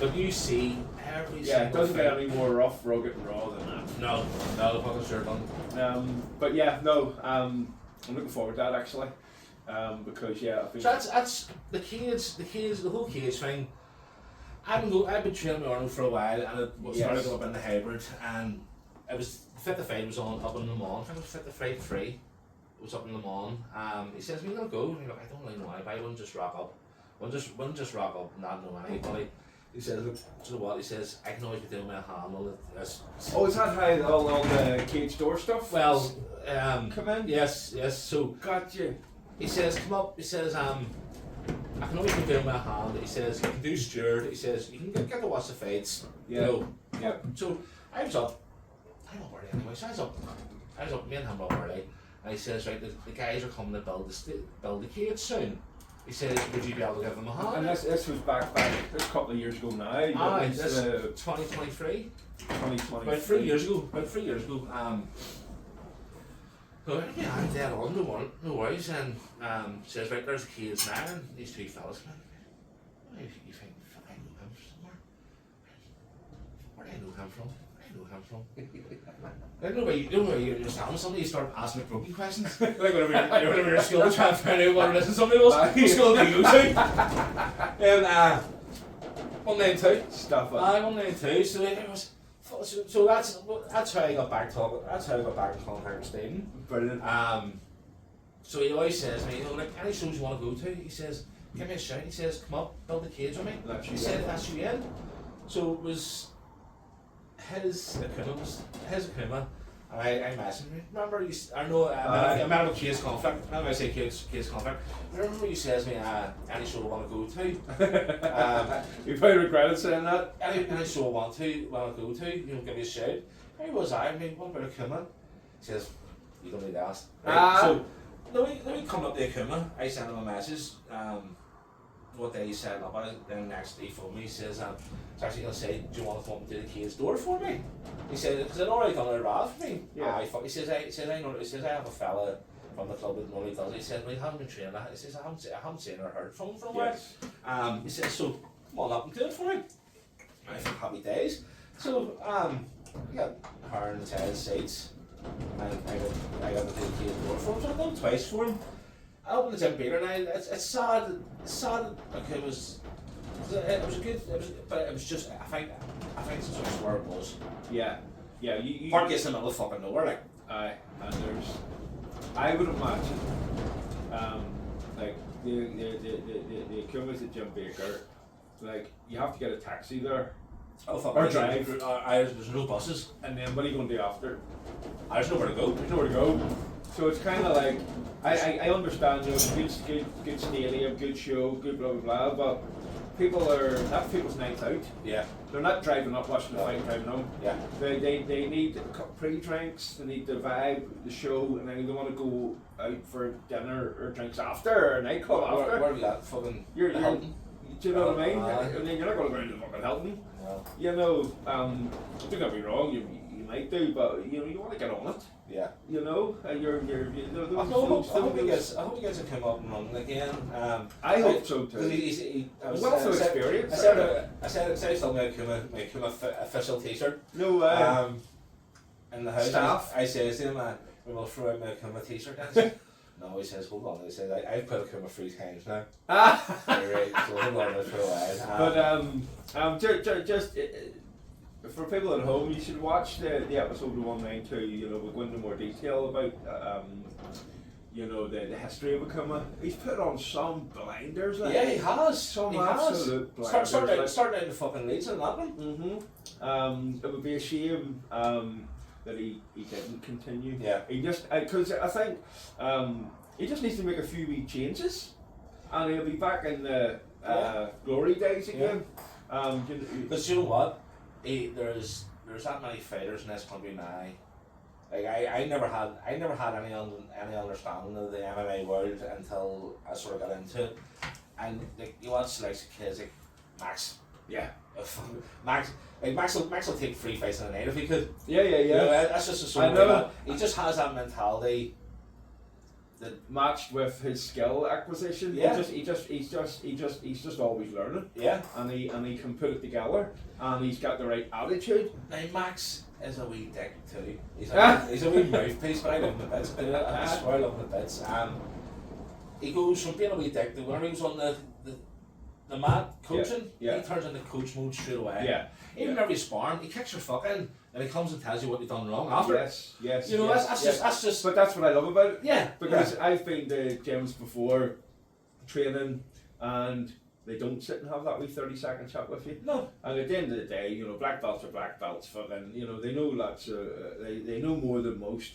But you see every Yeah, it single doesn't get thing. any more rough, rugged, and raw than that. No, the fucking sure done. But yeah, no. I'm looking forward to that actually. Because I think. So that's the cage, the whole cage thing. I've been training with Arnold for a while, and it started going up in the hybrid, and it was Fit the Fight was on up in Le Mans. I think it was Fit the Fight 3. It was up in Le Mans. He says, "We're gonna go." And you're like, "I don't really know anybody. I wouldn't just rock up. Wouldn't just rock up and not know anybody." He says, "Look, you know what?" He says, "I can always be doing my handle." Oh, is that how all the cage door stuff? Well, come in. Yes. So Gotcha. he says, come up, he says, I can only put down my hand, he says, you can do steward, he says, you can get to watch the fights, Yeah. you know. Yeah. So, I'm up early anyway, so I was up, me and him were up early, and he says, right, the guys are coming to build the cage soon. He says, would you be able to give them a hand? And this was back this a couple of years ago now. This 2023. 2020. About 3 years ago. So yeah, I'm dead on, no worries, and says, right, there's the kids now, and these two fellas, man, you think, I know him somewhere. Where do I know him from? I don't know where you understand with somebody, you start asking like broken questions. Like whenever you're at school, trying to find out what it is in somebody else, what school do you go to? And 192. Stuff up. 192, so it was, so that's how I got back talking, that's how I got back in contact with Stephen. Brilliant. So he always says to me, you know, like any shows you want to go to, he says, give me a shout, he says, come up, build the cage with me. He said, that's you in. So it was his Akuma, and I messaged him. Remember, I met him with case conflict. Remember I say case conflict. Remember you says to me, any show I want to go to. You probably regretted saying that. Any show I want to go to, you know, give me a shout. How was I mean, what about Akuma? He says, you don't need to ask. Right, so, let me come up to Akuma. I sent him a message. What day he set up on it, then next day he phoned me, he says, it's actually going to say, do you want to come up to the kids' door for me? He said, because I'd already done a rad for me. Yeah. He says, I have a fella from the club that normally does it. He says, well, you haven't been trained that. He says, I haven't seen or heard from him for a while. Yes. He says, so come on up and do it for me. I said, happy days. So, I got her and Ted's seats, and I got to do the kids' door for him, so I've done it twice for him. I opened the gym beater and it's sad like it was just I think it's just where it was. Yeah. You Park gets in the middle of fucking nowhere, like. Aye, and I would imagine, like the Akuma's at Jim Baker, like you have to get a taxi there. Oh fuck. Or drive. There's no buses. And then what are you going to do after? There's nowhere to go. There's nowhere to go. So it's kind of like, I understand, you know, good stadium, good show, good blah blah blah, but that's people's nights out. Yeah. They're not driving up, watching the fight, driving home. Yeah. They need pre-drinks, they need the vibe, the show, and then they want to go out for dinner or drinks after, or a nightclub after. Where are we at? Fucking You're Hilton. Do you know what I mean? And then you're not going to go into fucking Hilton. No. You know, don't get me wrong, you might do, but you know, you want to get on it. Yeah. You know, you know, I hope he gets to come up and run again. I hope so too. What's the experience? I said I still make him official t-shirt. No way. In the house, Staff. I says to him, we will throw out my t-shirt. No, he says, hold on. He says, I've put Akuma 3 times now. Right, so hold on for a while. But just for people at home, you should watch the episode of 192. You know, we'll go into more detail about you know, the history of Akuma. He's put on some blinders. Yeah, he has. Some he absolute blinders. Starting out in the fucking Leeds and that one. It would be a shame that he didn't continue. Yeah. He just, because I think he just needs to make a few wee changes, and he'll be back in the glory days again. Because you know what, there's that many fighters in this country now. Like I never had any understanding of the MMA world until I sort of got into it, and like you watch like kids like Max. Yeah. Max will take 3 fights in a night if he could. Yeah. You know, that's just a sort of he just has that mentality that matched with his skill acquisition. Yeah. He's just always learning. Yeah. And he can put it together, and he's got the right attitude. Now Max is a wee dick too. He's a wee mouthpiece, but I love him a bit. I swear I love him a bit. He goes from being a wee dick to when he was on the mat coaching, he turns into coach mode straight away. Yeah. Even every sparring, he kicks your fucking and he comes and tells you what you've done wrong after. Yes. You know, that's just. But that's what I love about it. Yeah. Because I've been to gyms before, training, and they don't sit and have that wee 30-second chat with you. No. And at the end of the day, you know, black belts are black belts. Fucking, you know, they know lots. They know more than most.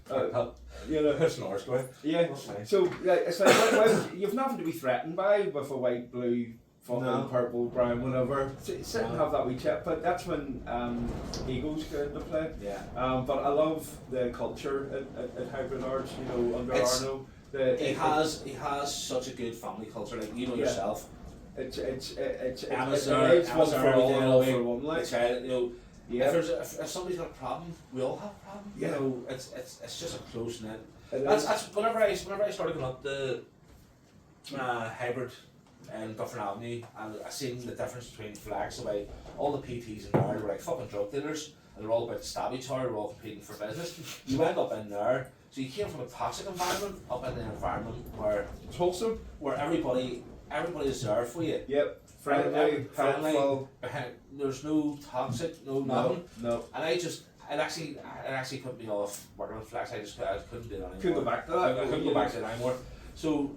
You know, That's an horse going. yeah. That's nice. So yeah, it's like you've nothing to be threatened by with a white, blue, fucking No. purple, brown, whatever. Sit and have that wee chat. But that's when egos get into play. Yeah. But I love the culture at Hybrid Arts. You know, under Arno. He has such a good family culture, like you know yourself. It's Emma's one there for every all day and of all the for week. one. Like, The child, you know, yeah, if somebody's got a problem, we all have a problem. Yeah. You know, it's just a close knit. it That's is. whenever I started going up the hybrid and Dufferin Avenue, and I seen the difference between flags. The way all the PTs in there were like fucking drug dealers, and they're all about to stab each other. They're all competing for business. You went up in there, so you came from a toxic environment up in an environment where It's wholesome. everybody is there for you. Yep. Friendly, helpful. There's no toxic, no nothing. No. And it actually put me off working on flags. I couldn't do it anymore. Couldn't go back to that. I couldn't go back to it anymore. So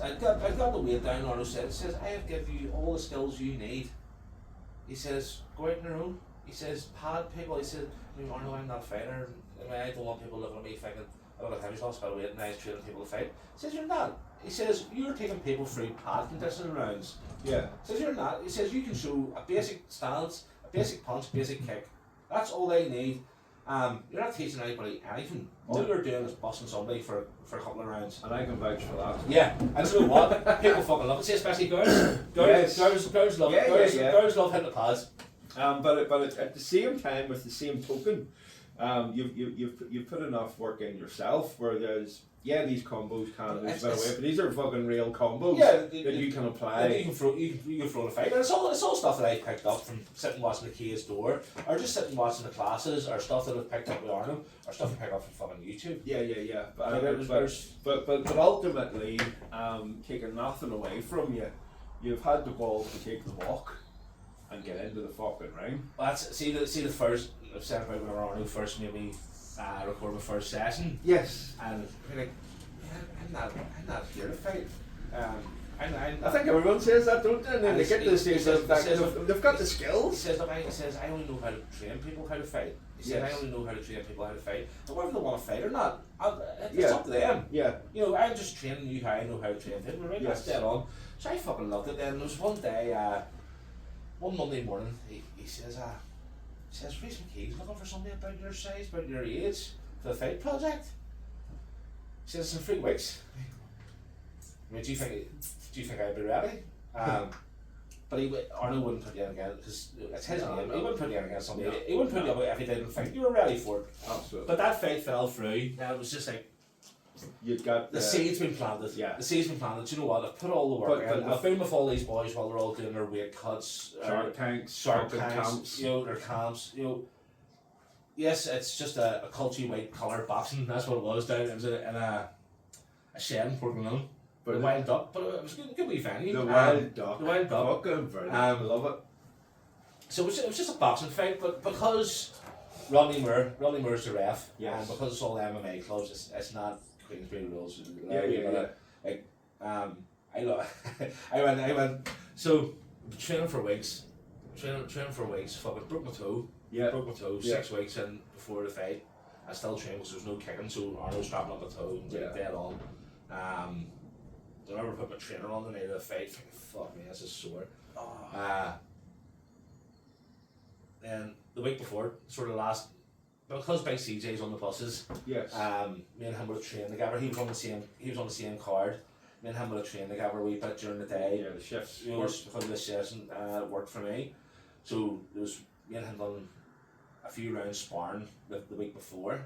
I got the weight down. Arno says, I have given you all the skills you need. He says, go out on your own. He says, pad people. He says, Arno, I'm not a fighter. I don't want people looking at me thinking I've got a heavy loss, got weight, and I was training people to fight. He says, you're not. He says, you're taking people through pad conditioning rounds. Yeah. He says, you're not. He says, you can show a basic stance, a basic punch, basic kick. That's all they need. You're not teaching anybody anything. All you're doing is busting somebody for a couple of rounds. And I can vouch for that. Yeah, and you know what? People fucking love it. See, especially girls. Yes. Girls love Yeah, it. yeah. Girls love hitting the pads. But at the same time, with the same token, you've put enough work in yourself. Where there's these combos can lose a bit of weight, but these are fucking real combos that you can apply. You can throw in a fight, and it's all stuff that I picked up from sitting watching the kids door, or just sitting watching the classes, or stuff that I've picked up with Arno, or stuff I picked up from fucking YouTube. Yeah. But But ultimately, taking nothing away from you, you've had the balls to take the walk and get into the fucking ring. that's see the first I've said about when Arno first made me record my first session. Yes. And we're like, I'm not here to fight. I think everyone says that, don't they? And then they get to the stage of they've got the He skills. says, I only know how to train people how to fight. He said, Yes. I only know how to train people how to fight. And whether they want to fight or not, it's Yeah. up to them. Yeah. You know, I'm just training you how I know how to train people, right? Yes. That's dead on. So I fucking loved it. Then there was one day, one Monday morning, he says, Reece McKee's looking for somebody about your size, about your age, for the fight project. He says, it's in 3 weeks. I mean, do you think I'd be ready? But Arno wouldn't put you in again because it's his name. He wouldn't put you in against somebody. No. He wouldn't put you up if he didn't think you were ready for it. Absolutely. But that fight fell through. And it was just like You've got the seed's been planted. Yeah. The seed's been planted. You know what? I've put all the work But in. I've been with all these boys while they're all doing their weight cuts, Shark Tanks, Shark fucking Tanks, camps. you know, their camps. You know, yes, it's just a culty white collar boxing. That's what it was down. It was in a shed in Portland. But The Wild Duck, but it was good wee venue. the Wild Duck. The Wild Duck. Fucking brilliant. I love it. So it was just a boxing fight, but because Rodney Moore's the ref, Yes. and because it's all MMA clubs, it's not Queensbury rules. Yeah. I went. So training for weeks, fucking broke my toe. Yeah. Broke my toe Yeah. 6 weeks in before the fight. I still trained because there was no kicking, so Arnold strapping up my toe and dead on. I remember putting my trainer on the night of the fight, thinking, fuck me, this is sore. Then the week before, sort of because Big CJ's on the buses, Yes. me and him would have trained together. He was on the same card. Me and him would have trained together a wee bit during the day. Yeah, the shifts. You know, because the session worked for me. So there was me and him done a few rounds sparring the week before.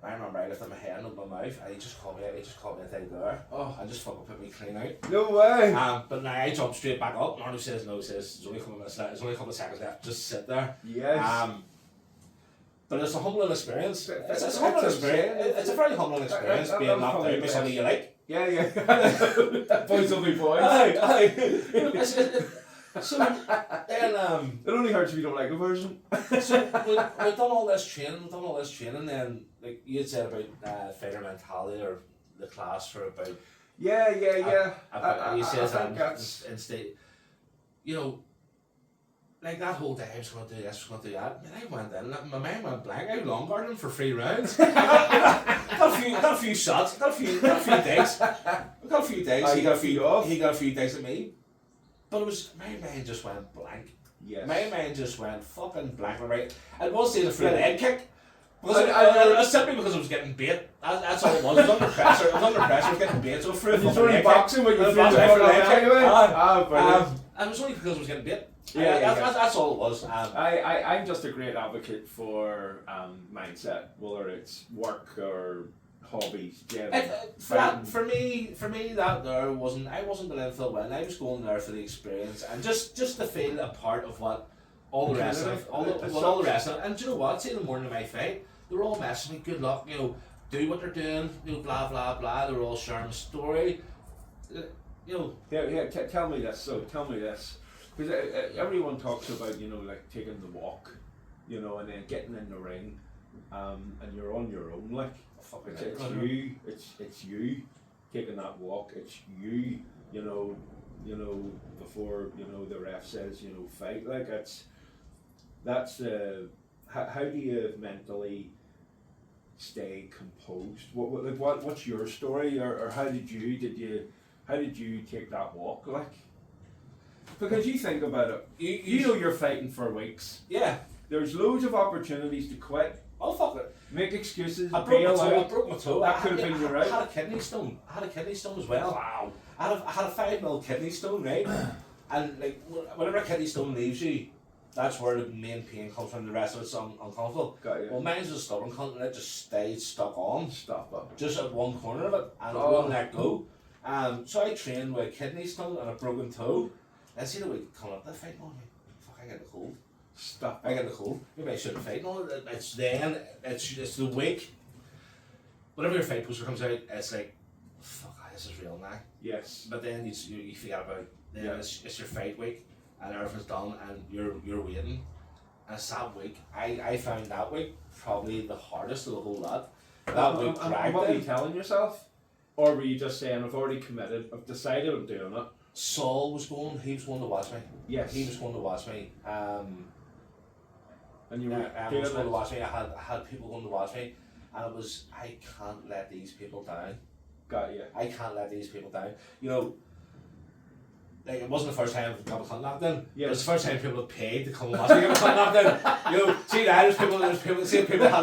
I remember I lifted my head and opened my mouth, and he just called me a thing there. Oh. And just fucking put me clean out. No way. But now I jumped straight back up. And Arno says no. He says there's only a couple of minutes left. There's only a couple of seconds left. Just sit there. Yes. But it's a humbling experience. It's a It's humbling a- experience. It's a very humbling experience that being was knocked probably out by the somebody you like. Yeah. Boys will be boys. Aye. So then It only hurts if you don't like a version. so we've done all this training, then like you had said about fighter mentality or the class for about Yeah. He says I think that that's instead, you know, like that whole day I was going to do this, I was going to do that. Man, I went in, my mind went blank. I long guarded him for 3 rounds. got a few shots, got a few digs. Got a few digs. He got a few digs at me. But it was, my mind just went blank. yes. My mind just went fucking blank. Right. I was saying a free leg kick. Because I simply because I was getting bait. That's all it was. I was under pressure. I was getting bait. So through a fucking leg boxing when you kick. threw the leg kick away. It was only because I was getting bait. Yeah. That's all it was. I'm just a great advocate for mindset, whether it's work or hobbies. For me, that there wasn't. I wasn't going in for the win. I was going there for the experience and just to feel a part of what all the rest of it, all the rest of it. And do you know what? See, in the morning of my fight, they were all messaging me. Good luck. You know, do what they're doing. You know, blah blah blah. They were all sharing the story. You know. Tell me this. So tell me this. Because everyone talks about, you know, like taking the walk, you know, and then getting in the ring, and you're on your own, like, it's you taking that walk, it's you, you know, before, you know, the ref says, you know, fight, like, that's how do you mentally stay composed? What's your story, or how did you take that walk, like? Because you think about it, you know you're fighting for weeks. Yeah. There's loads of opportunities to quit. Oh fuck it. Make excuses. I broke my toe. That could have been your route. I had a kidney stone. As well. Wow. I had a 5 mm kidney stone, right? And like whenever a kidney stone leaves you, that's where the main pain comes from. The rest of it's uncomfortable. Got you. Well, mine's a stubborn cunt and it just stayed stuck on. Stop it. Just at one corner of it, and it wouldn't let go. So I trained with a kidney stone and a broken toe. And see the week coming up, that fight on me. Fuck, I get the cold. Stop. I get the cold. Maybe I shouldn't fight. No, it's then. It's the week. Whenever your fight poster comes out, it's like, fuck, this is real now. Yes. But then you forget about it. Then it's your fight week, and everything's done, and you're waiting. And it's that week. I found that week probably the hardest of the whole lot. That week dragged. What were you telling yourself? Or were you just saying, I've already committed, I've decided I'm doing it? Saul was going. He was going to watch me. Yes. He was going to watch me. And you were was going to watch me. I had people going to watch me, and it was, I can't let these people down. Got you. I can't let these people down. You know, like it wasn't the first time I got a cunt knocked in. Yes. It was the first time people had paid to come and watch me get a cunt knocked in. You know, see that there's people had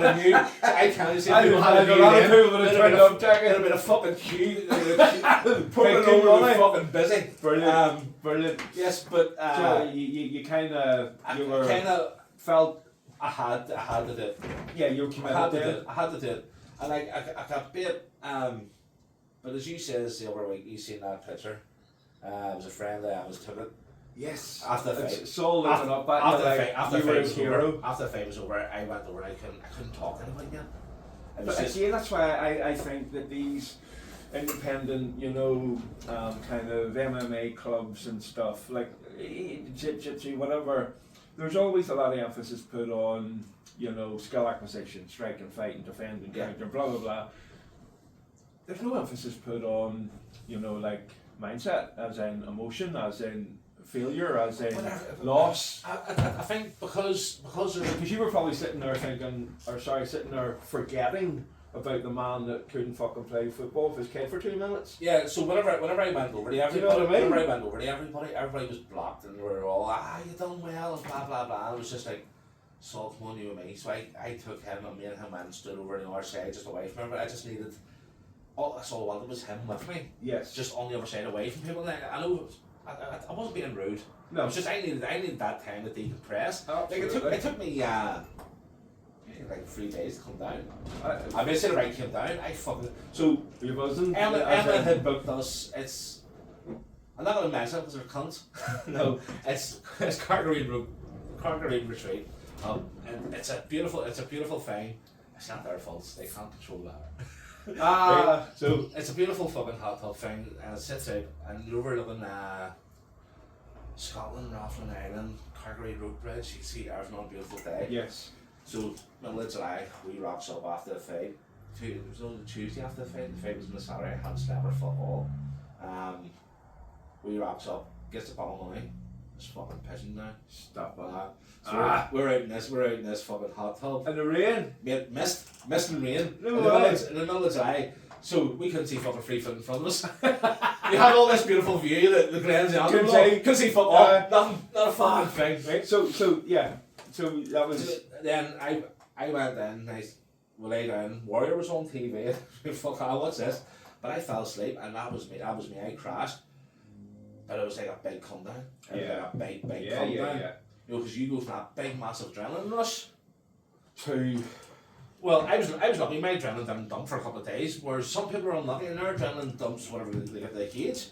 a new. I can't see people had a new. There'd been a fucking queue. Probably were fucking busy. Brilliant. Yes, but so you kind of felt I had to do it. Yeah, you were committed. I had to do it, and I got bit. But as you said the other week, you seen that picture. It was a friend that I was took it. Yes. After the fight. It's so living up. After the fight was over, I went over. I couldn't talk to anybody again. But again, that's why I think that these independent, you know, kind of MMA clubs and stuff like jiu-jitsu, whatever. There's always a lot of emphasis put on, you know, skill acquisition, striking, fighting, defending, counter, blah blah blah. There's no emphasis put on, you know, like mindset, as in emotion, as in failure, as in loss. I think because you were probably sitting there forgetting about the man that couldn't fucking play football with his kid for 2 minutes. Yeah, so whenever I went over to everybody was blocked and they were all, you done well and blah blah blah. It was just like, Saul, come on, you and me. So I took him and me and him went and stood over on the other side just away from him. I just needed, that's all I wanted was him with me. Yes. Just on the other side away from people. And I know I wasn't being rude. No. It was just I needed that time to decompress. Absolutely. Like it took me like 3 days to come down. I basically right came down. I fucking so you wasn't. Emma had booked us. I'm not gonna mention it because they're cunts. No, it's Cargarine Retreat. And it's a beautiful thing. It's not their fault. They can't control that. Right? So it's a beautiful fucking hot tub thing, and it sits out and you're overlooking Scotland, Rathlin Island, Cargarine Road Bridge. You can see everything on a beautiful day. Yes. So middle of July, we rocks up after the fight. it was on the Tuesday after the fight was on the Saturday, I hadn't slept or fuck all. We wraps up, gets the ball money, it's fucking pissing now. Stop it. So we're out in this fucking hot tub. In the rain? Mate, mist and rain. No in the middle of July. So we couldn't see fucking 3 foot in front of us. We had all this beautiful view that the Glens and couldn't see football. Nothing, not a fucking thing, right? So that was. So then I went in, we lay down, Warrior was on TV, fuck what's this? But I fell asleep and that was me, I crashed. But it was like a big come down. Yeah. A big come down. Yeah. You know, because you go from that big massive adrenaline rush To. well, I was lucky. My adrenaline didn't dump for a couple of days, whereas some people are unlucky and their adrenaline dumps whenever they get to the cage.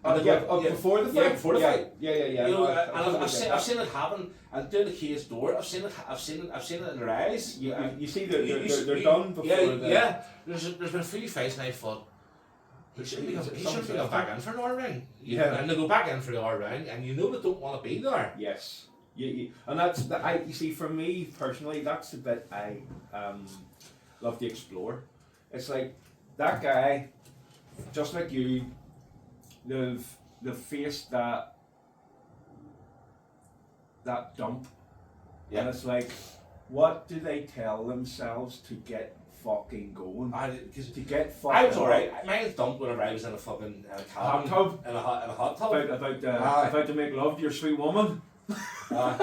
Before the fight. Yeah, before the fight. Yeah. You know, and I've seen it happen. And doing the cage door, I've seen it in their eyes. You see they're done before. Yeah. There's been a few fights and I thought he shouldn't be going back in for an hour ring. And they go back in for the hour ring, and you know they don't want to be there. Yes. And you see, for me personally, that's the bit I love to explore. It's like that guy, just like you, they've faced that dump, and it's like, what do they tell themselves to get fucking going? To get fucking. I was alright. Mine dumped whenever I was in a fucking hot tub. In a hot tub. About to make love to your sweet woman. I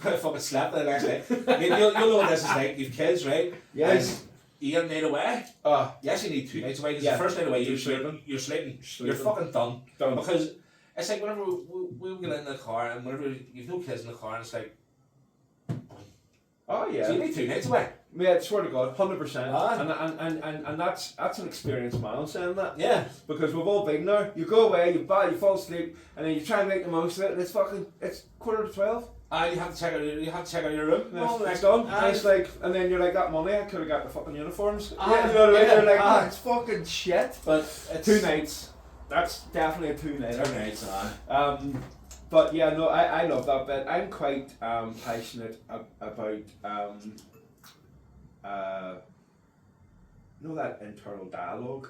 fucking slept the next day. You'll know what this is like. You've kids, right? Yes. You get a night away. You actually need 2 nights away. Because the first night away you're sleeping. You're fucking done. Because it's like whenever we get in the car and whenever you've no kids in the car and it's like. Oh yeah. So you need 2 nights away. Yeah, I swear to God, 100%. And that's an experienced man saying that. Yeah. Because we've all been there. You go away, you fall asleep, and then you try and make the most of it, and it's 12:15. You have to check out your room. It's done. And it's like, and then you're like, that money, I could have got the fucking uniforms. You know what I mean? You're like, it's fucking shit. But it's 2 nights. That's definitely a 2-nighter. 2 nights, But yeah, no, I love that bit. I'm quite passionate about that internal dialogue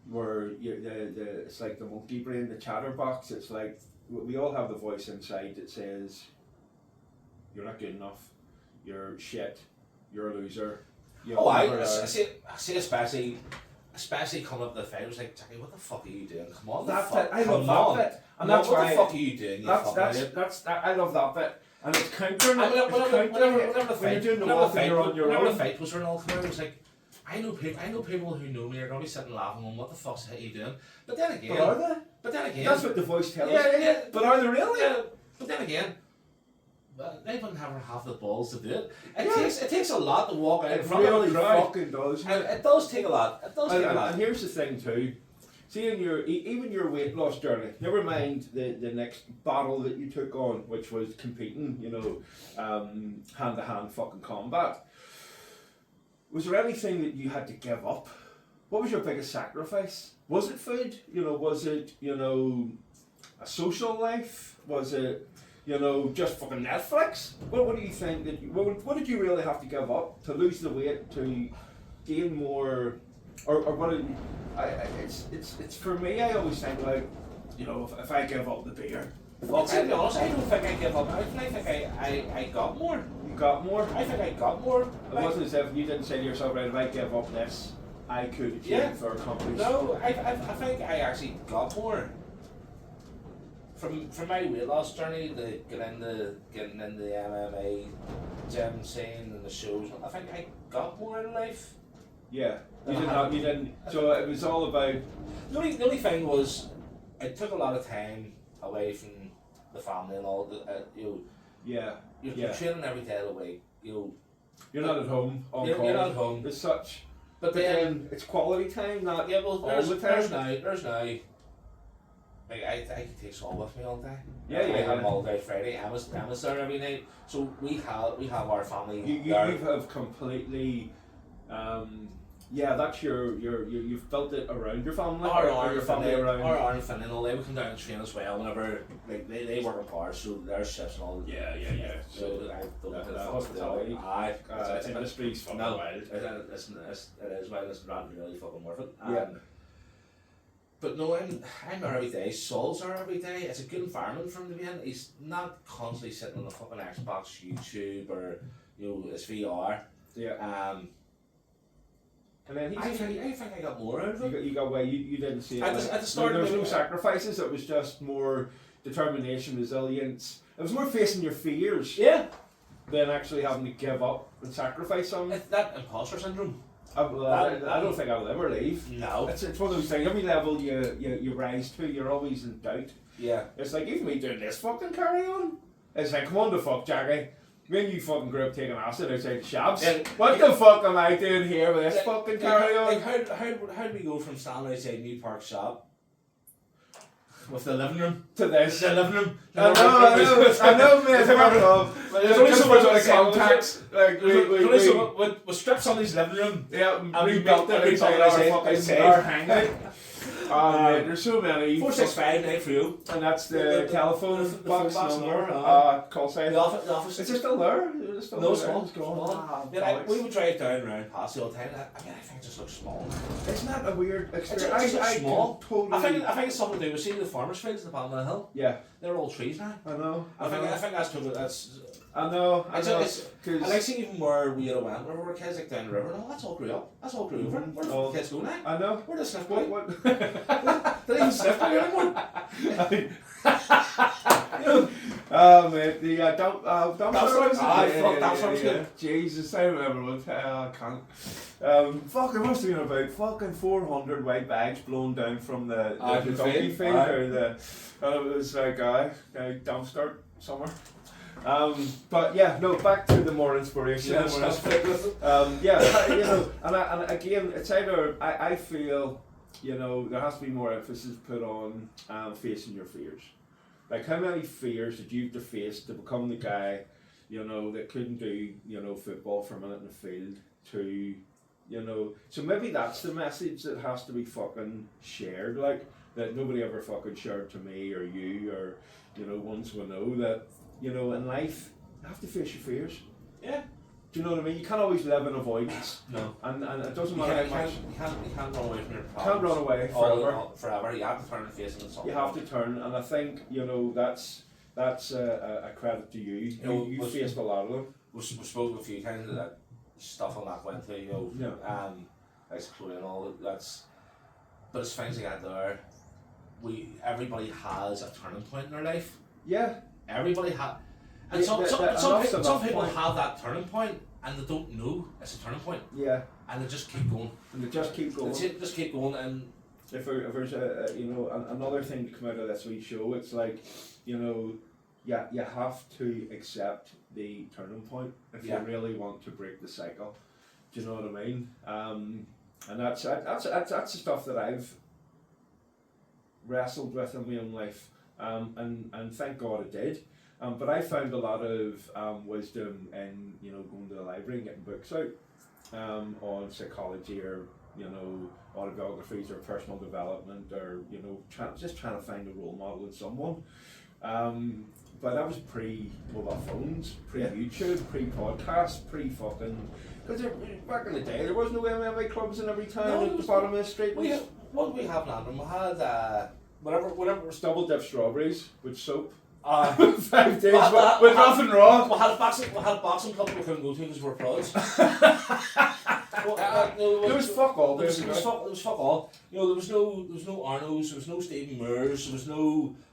where it's like the monkey brain, the chatterbox. It's like we all have the voice inside that says you're not good enough, you're shit, you're a loser. I see especially coming up to the fight, I was like, Jackie, what the fuck are you doing? Come on, I love that bit. And that's what why, the fuck are you doing? I love that bit. And it's countering it. Whenever the when you're doing the walk and you're on your own. Whenever the fight was all coming, it was like, I know people who know me are going to be sitting laughing on what the fuck's are you doing? But then again... But are they? But then again... That's what the voice tells us. Yeah. But are they really? Yeah. But then again... they wouldn't have half the balls to do it. It takes a lot to walk out in front of a crowd. It fucking does. And it does take a lot. And here's the thing too. See, even your weight loss journey, never mind the next battle that you took on, which was competing, hand-to-hand fucking combat. Was there anything that you had to give up? What was your biggest sacrifice? Was it food? Was it, a social life? Was it, just fucking Netflix? What do you think what did you really have to give up to lose the weight, to gain more, or what did it's for me, I always think like, if I give up the beer. Well, to be honest, I don't think I give up. I think I got more. You got more? I think I got more. It wasn't as if you didn't say to yourself, right, if I give up this, I could achieve or accomplish. No, I think I actually got more. From my weight loss journey to getting in the MMA gym scene and the shows, I think I got more in life. Yeah, you didn't. So it was all about. The only thing was, it took a lot of time away from the family and all. You're training every day of the week. You're not at home on call. You're not at home. As such. But then it's quality time, not all the time. There's now. Like I could take Saul with me all day. Yeah. I have him all day Friday. Emma's there every night. So we have our family. You have completely Yeah, that's you've built it around your family. Our your family around. Our and Finn and all, they would come down and train as well whenever, like, they work in bars, so their shifts and all. Yeah. So I don't The hospitality it's industry's fucking no, wild. it is wild. It's not really fucking worth it. Yeah. But no, I'm there every day. Saul's there every day. It's a good environment for him to be in. He's not constantly sitting on the fucking Xbox, YouTube, or his VR. Yeah. And then I think I got more out of it. you got you didn't see it. At the start, there was no sacrifices. It was just more determination, resilience. It was more facing your fears. Yeah. Than actually having to give up and sacrifice something. It's that imposter syndrome. I don't think I'll ever leave. No. It's one of those things. Every level you rise to, you're always in doubt. Yeah. It's like, even me doing this fucking carry on. It's like, come on the fuck, Jackie. When you fucking grew up taking acid outside the shops, what the fuck am I doing here with this fucking carry on? Like how do we go from standing outside New Park shop with the living room to this? The living room. I know, man. There's only so much on the contacts. Like we stripped somebody's living room. Yeah, and rebuilt it inside our hangout. There's so many. 465 930. And that's the telephone box number. Call sign. The office. Is it still there? No, it's gone. We would drive down around past the old time. I think it just looks small. Isn't that a weird experience? It just looks small. Totally. I think it's something to do with seeing the farmers' fields at the bottom of the hill. Yeah. They're all trees now. I know. I think that's. I know. And I see even where we had went, where we were kids, like down the river. No, that's all grew up. That's all grew over. Where do the kids go now? I know. Where does Sniff go? What? They don't even sniff me anymore. Mate, the dumpsters. Good. Jesus, I remember one time. I can't. Fuck, it must have been about fucking 400 white bags blown down from the donkey field, and it was like a dumpster somewhere. But yeah, no, back to the more inspiration. And again, it's either I feel, there has to be more emphasis put on facing your fears. Like, how many fears did you have to face to become the guy, that couldn't do, football for a minute in the field to, so maybe that's the message that has to be fucking shared, like, that nobody ever fucking shared to me or you or, once we know that, in life, you have to face your fears. Yeah. Do you know what I mean? You can't always live in avoidance. No. And it doesn't matter how much. You can't run away from your problems. You can't run away forever. You have to turn and face them at some point. You have to turn, and I think, that's a credit to you. You faced a lot of them. We've spoken a few times of that stuff on that went through, excluding and all that's. But it's things like that there. Everybody has a turning point in their life. Yeah. Everybody has. And some people have that turning point and they don't know it's a turning point. Yeah. And they just keep going. Just keep going, and if there's another thing to come out of this wee show, it's like, you have to accept the turning point if you really want to break the cycle. Do you know what I mean? And that's the stuff that I've wrestled with in my own life. And thank God it did. But I found a lot of wisdom in going to the library and getting books out on psychology or autobiographies or personal development or just trying to find a role model in someone. But that was pre-mobile phones, pre-YouTube, pre-podcast, pre-fucking. Because back in the day there was no MMA clubs in every town at the bottom of the street. What did we have, Landon? We had whatever. Double dip strawberries with soap. 5 days with nothing wrong. We had a boxing club we couldn't go to because we were prods. There was fuck all. There was fuck all. There was no Arnos, there was no Stephen Moores, there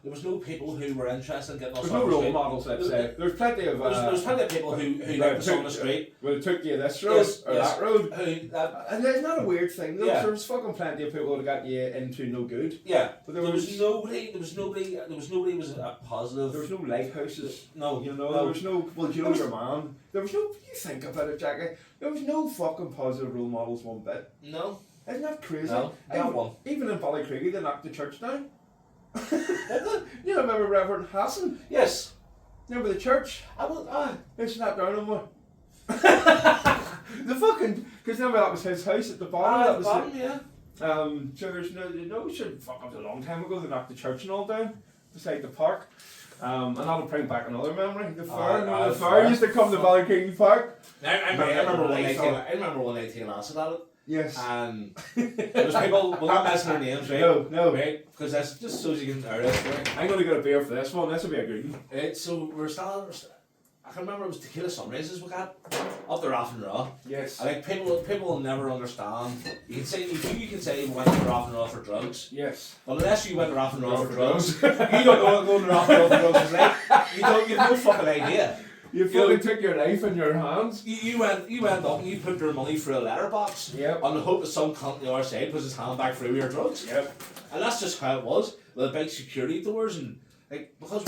was no people who were interested in getting us. There was no role models, let's say. There was plenty of there was plenty of people who left us on the street. Well, it took you this road or that road. And it's not a weird thing. There was fucking plenty of people who got you into no good. Yeah. But there was nobody who was a positive. There was no lighthouses. No. There was no. Well, your man. There was no. You think about it, Jackie. There was no fucking positive role models one bit. No. Isn't that crazy? No. One. Even in Ballycraigie, they knocked the church down. You remember Reverend Hassan? Yes. Remember the church? It's not there no more. The fucking, because remember that was his house at the bottom. That the was bottom, yeah. So there's no shit. Fuck, it was a long time ago. They knocked the church and all down beside the park. And that'll bring back another memory. The fair, the fair used to come to Ballyking Park. I remember one night taking acid at it. Yes. And there was people, we're not messing their names, right? No. Right? Because that's just so you can hear this, right? I'm going to get a beer for this one. This will be a good one. Right, so we're standing, I can remember it was tequila sunrises we got up the Raff and Raw. Yes. I think people will never understand. You can say you went to Raff and Raw for drugs. Yes. Well, unless you went to Raff and Raw for drugs, you don't know what going to Raff and Raw for drugs is like. You have no fucking idea. You fucking took your life in your hands. You went up and you put your money through a letterbox. Yep. On the hope that some cunt on the other side puts his hand back through your drugs. Yep. And that's just how it was. With the big security doors and like because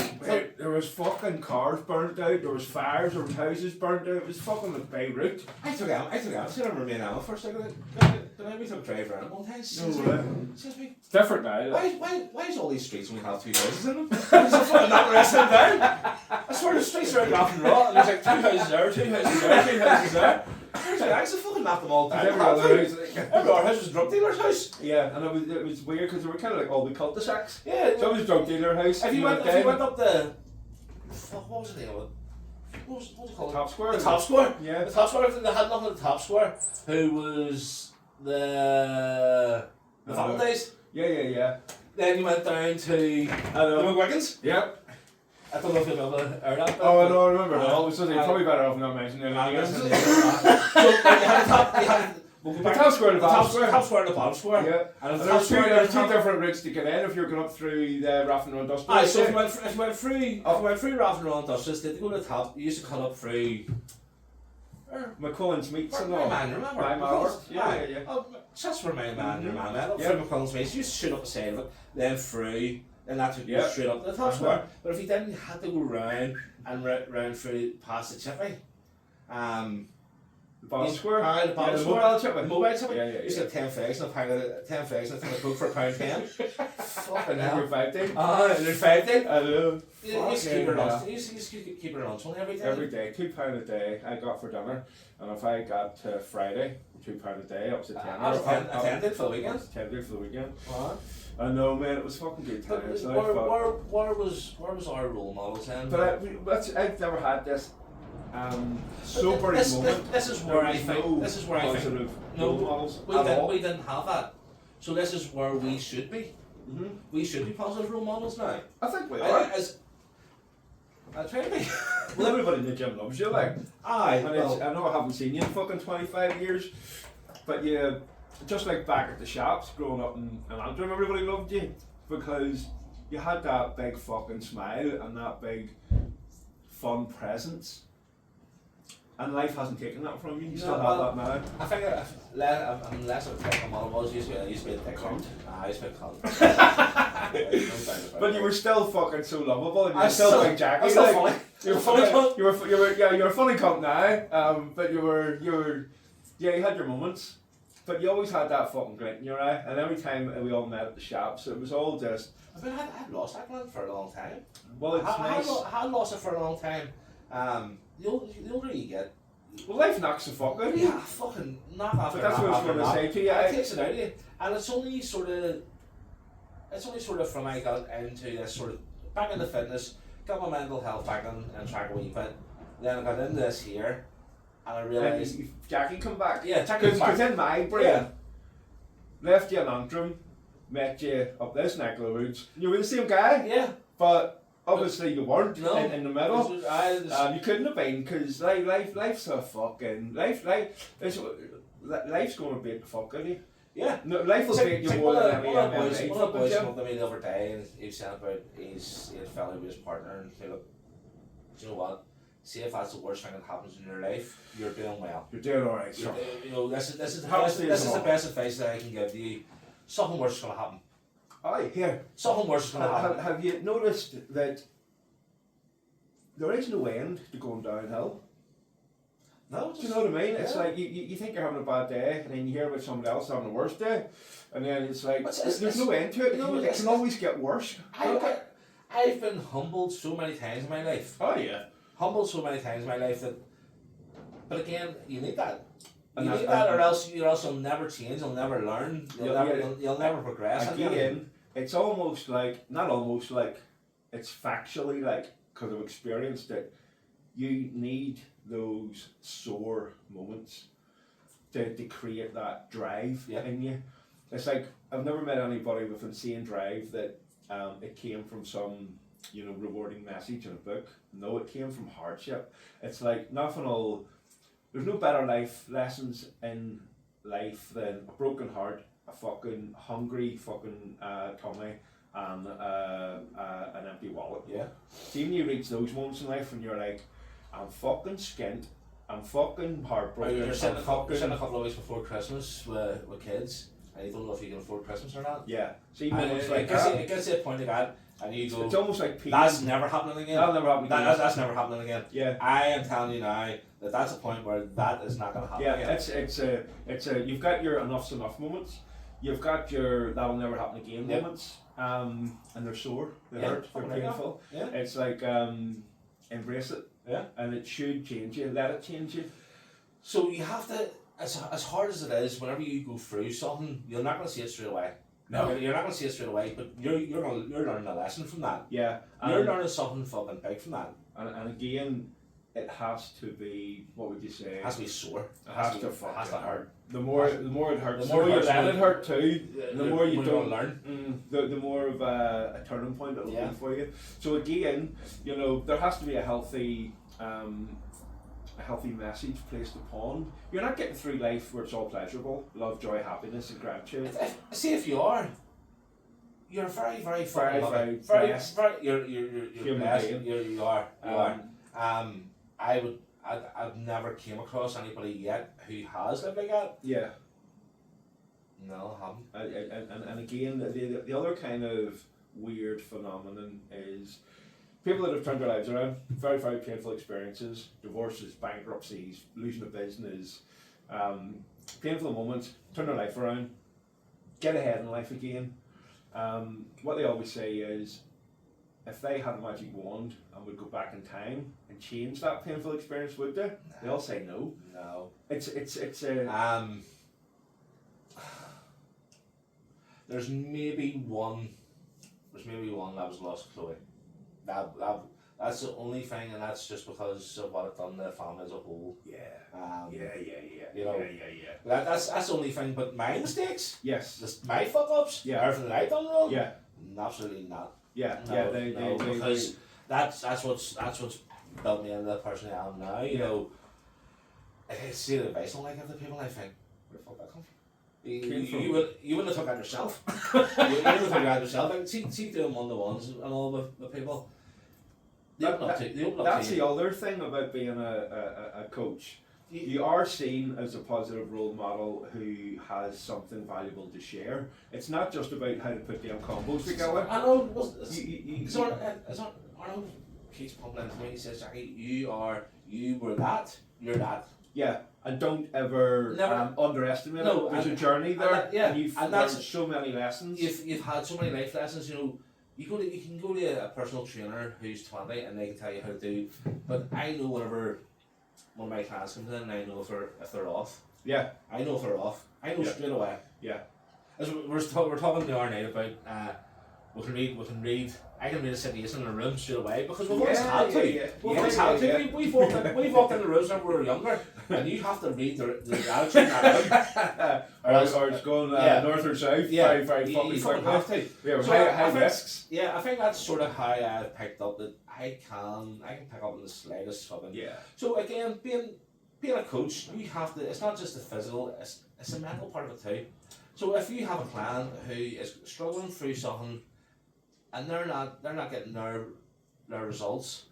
there was fucking cars burnt out, there was fires, there was houses burnt out, it was fucking like Beirut. I took out. I remember me and Emma first. Did we took a drive around one time? Excuse me. It's different now. Why is all these streets when we have two houses in them? There's a fucking not the rest of them down. I swear the streets are Raff and Raw and there's like 2 houses there, 2 houses there, 2 houses there. I used to fucking knock them all down. Every other house was a drug dealer's house. Yeah, and it was weird because they were kind of like all the cul-de-sacs. Yeah. So it was a drug dealer house. If you went up the... Fuck, what was the name of it? What was it called? Top Square. The Top Square. Yeah. The Top Square, they had nothing at the Top Square. Who was the Valentine's. Yeah. Then you went down to the McGuiggins. Yep. I don't know if you've ever heard that. Oh, no, I remember that. So you're probably better off not mentioning anything else. So you had the Top Square and the bottom square. Top Square and the bottom square. Yeah. And there's two different routes to get in if you're going up through the Raff and Row Industrial. Aye, so if you went through Raff and Row Industrial Estate, to go to the top, you used to cut up through McCullen's Meats and all. My man, remember? Yeah. Oh, that's where my man, your man went. Up through McCullen's Meats, you used to shoot up the side of it, then through, and that took you straight up to the Top Square. But if you didn't, you had to go round and round through past the chippy. The bottom square? The bottom square. The mobile chippy. Yeah. You used to get 10 fags and a pound of 10 fags and a Coke for £1.10. Fucking hell. You're 5 days? And you're 5 days? I know. You used to keep your lunch. You used to keep your lunch on every day. Every day, £2 a day I got for dinner, and if I got to Friday, £2 a day, up to 10. I was attended for the weekend. Attended for the weekend. Wow. I know, man. It was fucking good times. Where was our role models then? But I've never had this sobering moment. This is where I think. This is where I think. Role models. We didn't have that. So this is where we should be. Mm-hmm. We should be positive role models now. I think we are. I try to be. Well, everybody in the gym loves you, like. Aye. And I know I haven't seen you in fucking 25 years, but you, just like back at the shops growing up in Antrim, everybody loved you because you had that big fucking smile and that big fun presence. And life hasn't taken that from you. You still have that now. I think I'm less of a dick than what I was. Used to be a dick. Cunt. I used to be a cunt. But you were still fucking so lovable, and you were still like Jackie. I was still funny. You were funny cunt. You're a funny cunt now. But you had your moments. But you always had that fucking glint in your eye. And every time we all met at the shops, it was all just. I've lost that glint for a long time. Well, it's nice. I lost it for a long time. The older you get, well, life knocks the fuck out of you. Yeah, fucking knock off. But that's what I was going to say to you. It takes it out of you, and it's only sort of from I got into this sort of back into fitness, got my mental health back on track a wee bit. Then I got into this here, and I realised Jackie come back. Yeah, Jackie come back. Because in my brain, left you in Antrim, met you up this neck of the woods. You were the same guy. Yeah, but. Obviously you weren't in the middle. You couldn't have been because life's a fucking life's going to beat the fuck out of you. Yeah. No, life will beat you more than any One of the boys MMA. came up to me the other day and he was saying about he had a fella with his partner and he look, do you know what? See if that's the worst thing that happens in your life, you're doing well. You're doing alright. Sure. This is the best advice that I can give you. Something worse is going to happen. Aye, here. Something worse is going to happen. Have you noticed that there is no end to going downhill? No. Do you know what I mean? Yeah. It's like you think you're having a bad day, and then you hear about somebody else having a worse day, and then it's like there's no end to it. It can always get worse. I've been humbled so many times in my life. Oh yeah. Humbled so many times in my life that, but again, you need that. You need that, or else you'll never change. You'll never learn. You'll never progress. Again, it's almost like not almost like it's factually like because I've experienced it. You need those sore moments to create that drive in you. It's like I've never met anybody with insane drive that it came from some rewarding message in a book. No, it came from hardship. It's like there's no better life lessons in life than a broken heart, a fucking hungry fucking tummy, and an empty wallet. Yeah. See, when you reach those moments in life when you're like, I'm fucking skint, I'm fucking heartbroken. You're sitting a couple of weeks before Christmas with kids, and you don't know if you can afford Christmas or not. Yeah. See, moments it like gets to a point of that, and you go, it's almost like peace. That's never happening again. That'll never happen again. That's never happening again. Yeah. I am telling you now that that's a point where that is not going to happen again. It's you've got your enough's enough moments. You've got your that'll never happen again moments. And they're sore. They hurt. They're painful. Yeah. It's like embrace it. Yeah. And it should change you. Let it change you. So you have to, as hard as it is, whenever you go through something, you're not going to see it straight away. No. You're not going to see it straight away, but you're learning a lesson from that. Yeah. You're learning something fucking big from that. And again, it has to be, what would you say? It has to be sore. It has to hurt. The more it hurts, the more you you let it hurt too, the more you don't learn. The more of a turning point it'll be for you. So again, there has to be a healthy message placed upon. You're not getting through life where it's all pleasurable, love, joy, happiness, and gratitude. See, if you are, you're very, very, very blessed. You're blessed. Being. You are. I've never came across anybody yet who has lived like that. Yeah. No, I haven't. And again, the other kind of weird phenomenon is people that have turned their lives around, very, very painful experiences, divorces, bankruptcies, losing a business, painful moments, turn their life around, get ahead in life again. What they always say is, if they had a magic wand and would go back in time and change that painful experience, would they? They all say no. No. It's a there's maybe one that was lost, Chloe. That's the only thing, and that's just because of what it done to the family as a whole. Yeah. That's the only thing. But my mistakes, yes, just my fuck ups, everything that I done wrong, absolutely not. Because that's what's built me into the person I am now. You know, I see the advice I give to people, I think, where the fuck that come from? You wouldn't have took that yourself. You wouldn't have took that yourself. Like, see doing one-to-ones and all with people. That's the other thing about being a coach. You are seen as a positive role model who has something valuable to share. It's not just about how to put damn combos together. I know. Arnold keeps pumping into me. He says, "Jackie, you were that. You're that." Yeah, and don't ever underestimate it. There's a journey there, and you've learned so many lessons. You've had so many life lessons. You know, you can go to a personal trainer who's 20 and they can tell you how to do. But I know whenever one of my clients comes in, I know if they're off. Yeah. I know if they're off. I know straight away. Yeah. As we're talking the other night about we can read. I can read a situation in a room straight away because we've always had to. We've always had to. We've walked in the rooms when we were younger, and you have to read the attitude in that room. or it's going north or south. Very, very fucking quickly. Have to. Yeah, So high risks. Yeah, I think that's sort of how I've picked up that I can pick up on the slightest fucking. Yeah. So again, being a coach, you have to. It's not just the physical. It's a mental part of it too. So if you have a client who is struggling through something, and they're not getting their results,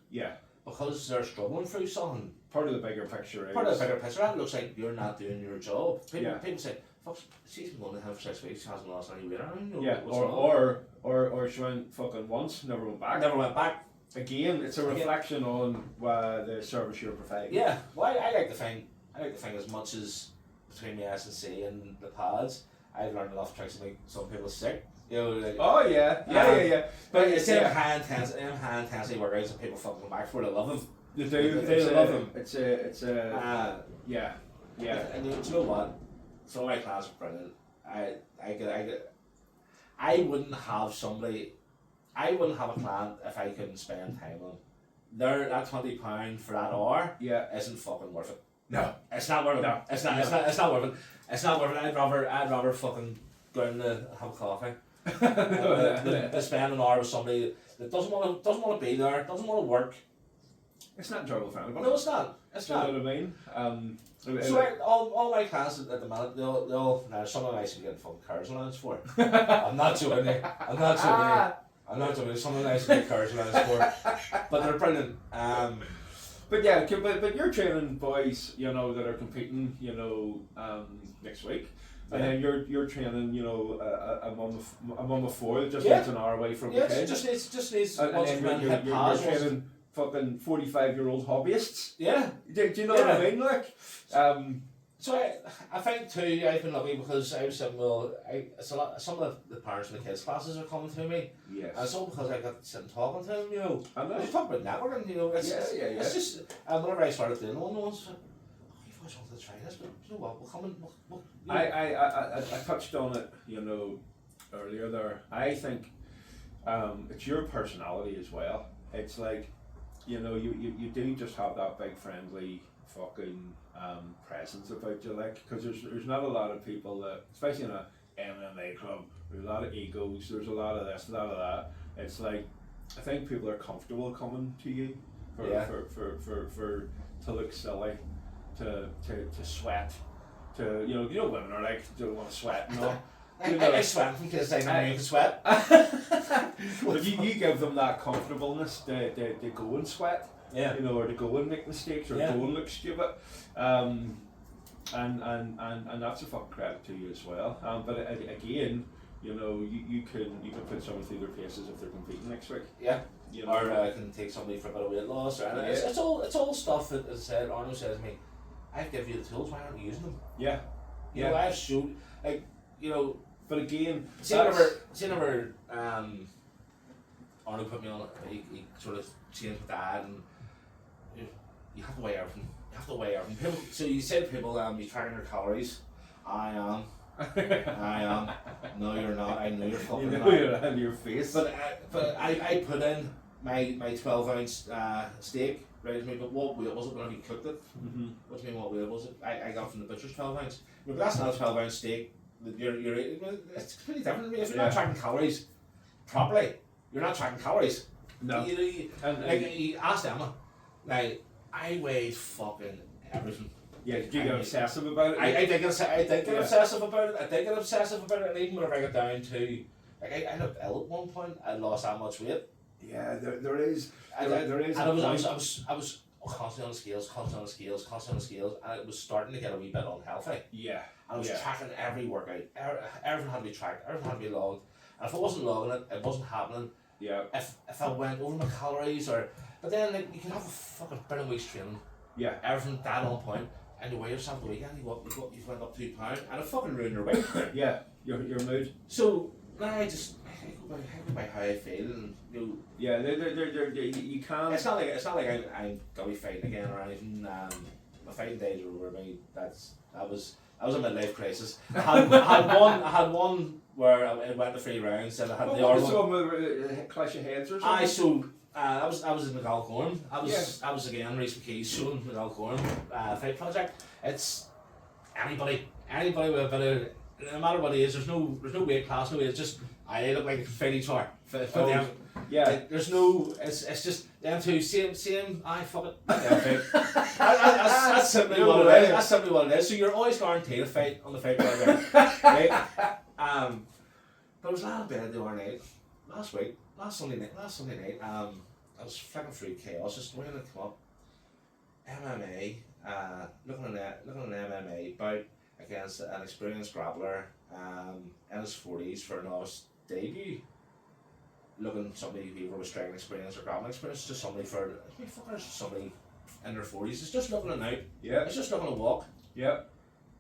because they're struggling through something. Part of the bigger picture is. Part of the bigger picture. That looks like you're not doing your job. People say, "Fuck, she's been going to him for 6 weeks. She hasn't lost any weight." Or she went fucking once, never went back. Again, it's a reflection on the service you're providing. Yeah, well, I like the thing as much as between the S&C and the pads, I've learned enough tricks to make some people sick. You know, like, yeah. But instead of high intensity workouts that people fucking come back for, they love them. They do. They love them. It's a yeah. Yeah. And do you know what? Some of my clients are brilliant. I wouldn't have somebody. I wouldn't have a client if I couldn't spend time on them. That £20 for that hour isn't fucking worth it. No. It's not worth it. No. It's not worth it. It's not worth it. I'd rather fucking go in to have coffee. To spend an hour with somebody that doesn't want to be there, doesn't want to work. It's not enjoyable for anybody. No, it's not. It's not. You know what I mean? So all my clients at the minute, they'll now some of them I should get fucking cars allowance for. I'm not joking. I'm not joking. Some of them I should get cars allowance for, but they're brilliant. But yeah, but you're training boys, you know, that are competing, you know, next week. And then you're training, you know, a mum of four that just lives an hour away from the kids. just needs. And then you're training fucking 45-year-old hobbyists. Yeah. Do you know what I mean? Like, so I think too, I've been lucky because I was saying, well, some of the parents in the kids' classes are coming to me. Yes. And it's all because I got to sit and talking to them, you know. I know. We talk about networking, you know. It's just, whenever I started doing one, I was like, you've always wanted to try this, but you know what, we'll come and we'll I touched on it, you know, earlier there. I think it's your personality as well. It's like, you know, you do just have that big friendly fucking presence about you, like, because there's not a lot of people that, especially in a MMA club, there's a lot of egos, there's a lot of this, a lot of that. It's like, I think people are comfortable coming to you for to look silly, to sweat, to you know women are like don't want to sweat and all. I sweat because I know you can sweat. But you give them that comfortableness to go and sweat, you know, or to go and make mistakes, or go and look stupid, and that's a fucking credit to you as well. But again, you know, you can put someone through their paces if they're competing next week. Yeah. You know, or I can take somebody for a bit of weight loss, or anything. It's all stuff that, as I said, Arno says to me, I've given you the tools, why aren't you using them? Yeah. You know, I've showed, like, you know. But again, see whenever Arno put me on it, he sort of changed my dad, and you have to weigh everything. You have to weigh everything. People, so you say to people, you're tracking your calories. I am. No, you're not. I know you're fucking not. You're on your face. But I put in my 12-ounce steak, right? But what weight was it when you cooked it? Mm-hmm. What do you mean, what weight was it? I got from the butcher's 12-ounce. But that's not a 12-ounce steak. It's completely different. If you're not tracking calories properly, you're not tracking calories. No. You asked Emma. Now, I weighed fucking everything. Yeah, did you get obsessive about it? I did get obsessive about it. And even whenever I got down to, like, I looked ill at one point. I lost that much weight. Yeah, there is. And I was constantly on the scales, and it was starting to get a wee bit unhealthy. Yeah. And I was tracking every workout. Everything had to be tracked. Everything had to be logged. And if I wasn't logging it, it wasn't happening. Yeah. If I went over my calories, but then, like, you can have a fucking brilliant week's training. Yeah. Everything that on point. And you weigh yourself the weekend, you went up 2 pounds, and it fucking ruined your weight. Yeah, your mood. So now I go by how I feel, and you know. Yeah, you can't. It's not like I'm gonna be fighting again or anything. My fighting days are over. That was a midlife crisis. I had one where it went to 3 rounds, and I had the other one. So with a clash of heads or something. I was in the Galcorn. I was again Reese McKee's showing the Galcorn fight project. It's anybody with a bit of, no matter what it is. There's no weight class, no. It's just I look like a fighting tour for them. Yeah. Like, there's no. It's just them two same. I fuck it. That's simply what it is. That's simply what it is. So you're always guaranteed a fight on the fight project, right? But I was lying in bed the other night last Sunday night. I was flicking through Chaos, just waiting to come up. MMA, looking at an MMA bout against an experienced grappler in his 40s for a novice debut. Looking somebody who either was striking experience or grappling experience, just somebody somebody in their 40s. It's just looking at out. Yeah. It's just looking to walk. Yeah.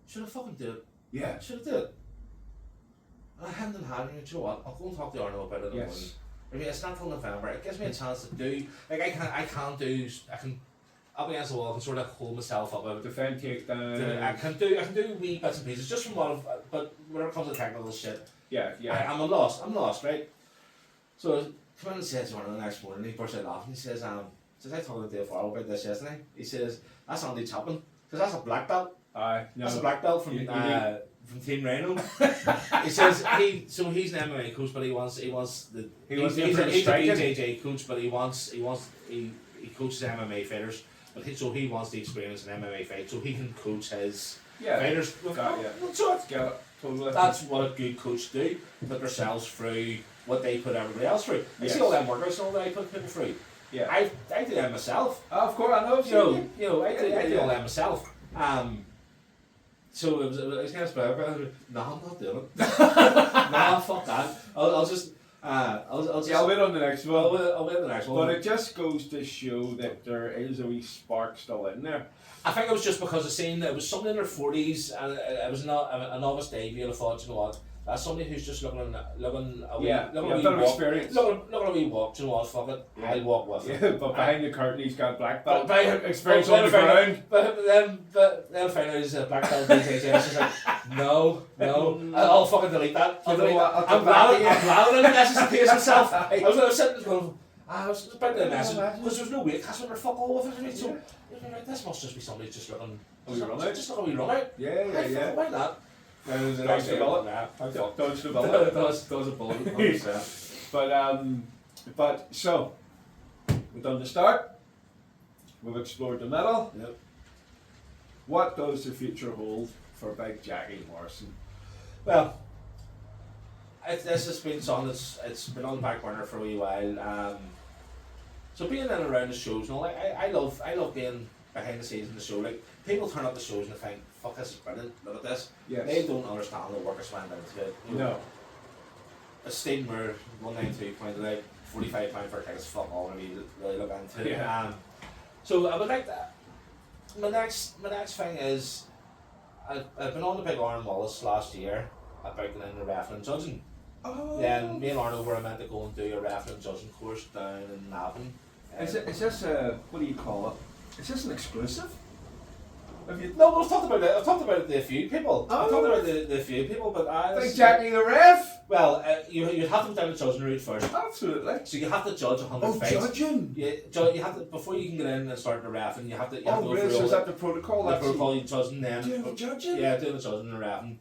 Should have fucking do it. Yeah. Should have did it. And hand in hand, you know what? I'll go and talk to Arno about it in the morning. I mean, it's not till November. It gives me a chance to do, like, up against the wall, I can sort of hold myself up. Defend takedown. I can do wee bits and pieces just from what I've, but whenever it comes to technical shit, Yeah. I'm lost, right? So come in and says to one the next morning, he bursts out laughing. He says, I told Dave Farrell about this yesterday. He says, that's Andy Chapman, because that's a black belt. No. That's a black belt from Team Rhino. He says he's an MMA coach, but he's a BJJ coach, but he coaches MMA fighters, but he wants the experience in MMA fight, so he can coach his fighters. Totally. That's what a good coach do. Put themselves through what they put everybody else through. You see all them workouts and all that I put people through. Yeah. I do that myself. Of course, I know. You know, I do all that myself. So it was kind of special. No, I'm not doing it. Nah, fuck that. I'll just. I'll wait on the next one. I'll wait on the next one. But it just goes to show that there is a wee spark still in there. I think it was just because I seen that it was somebody in their 40s and it was not a novice debut, and I thought, you know what, that's somebody who's just looking a wee experience. Looking a wee walk, you know what, fuck it, I'll walk with him. Yeah, but behind the curtain he's got black belt experience on the ground. But then find out he's a black belt BJJ, it's just like, no, I'll fucking delete that. I'm glad I didn't message the page myself. I was sitting going, I was about to message, because there was no weight class when they're fuck all with it, so this must just be somebody just looking, just looking a wee run out. Yeah. Why not? Dodge the bullet. Dodge the bullet. Does a bullet. 100%. But so we've done the start. We've explored the middle. Yep. What does the future hold for Big Jackie Morrison? Well, this has been something it's been on the back burner for a wee while. So being in and around the shows, I love being behind the scenes in the show. Like, people turn up the shows and they think, fuck, this is brilliant, look at this. Yes. They don't understand the work that's went into it. No. As Steve Moore 192 pointed out, £45 for tickets, fuck all, I need to really look into it. Yeah. So I would like that. My next thing is, I've been on the big Aaron Wallace last year about getting into referee judging. Oh. Then me and Arno were meant to go and do a referee judging course down in Navan. Is this what do you call it? Is this an exclusive? No, I've talked about it. I've talked about it to a few people. I've talked about the few people, but Big Jackie the ref? Well, you have to go down the judging route first. Absolutely. So you have to judge 100 fights. Judging? Yeah, you have to, before you can get in and start the ref, and you have to go really? through So all is that the protocol? the protocol you judging then. Doing the judging? Yeah, doing the judging and refing.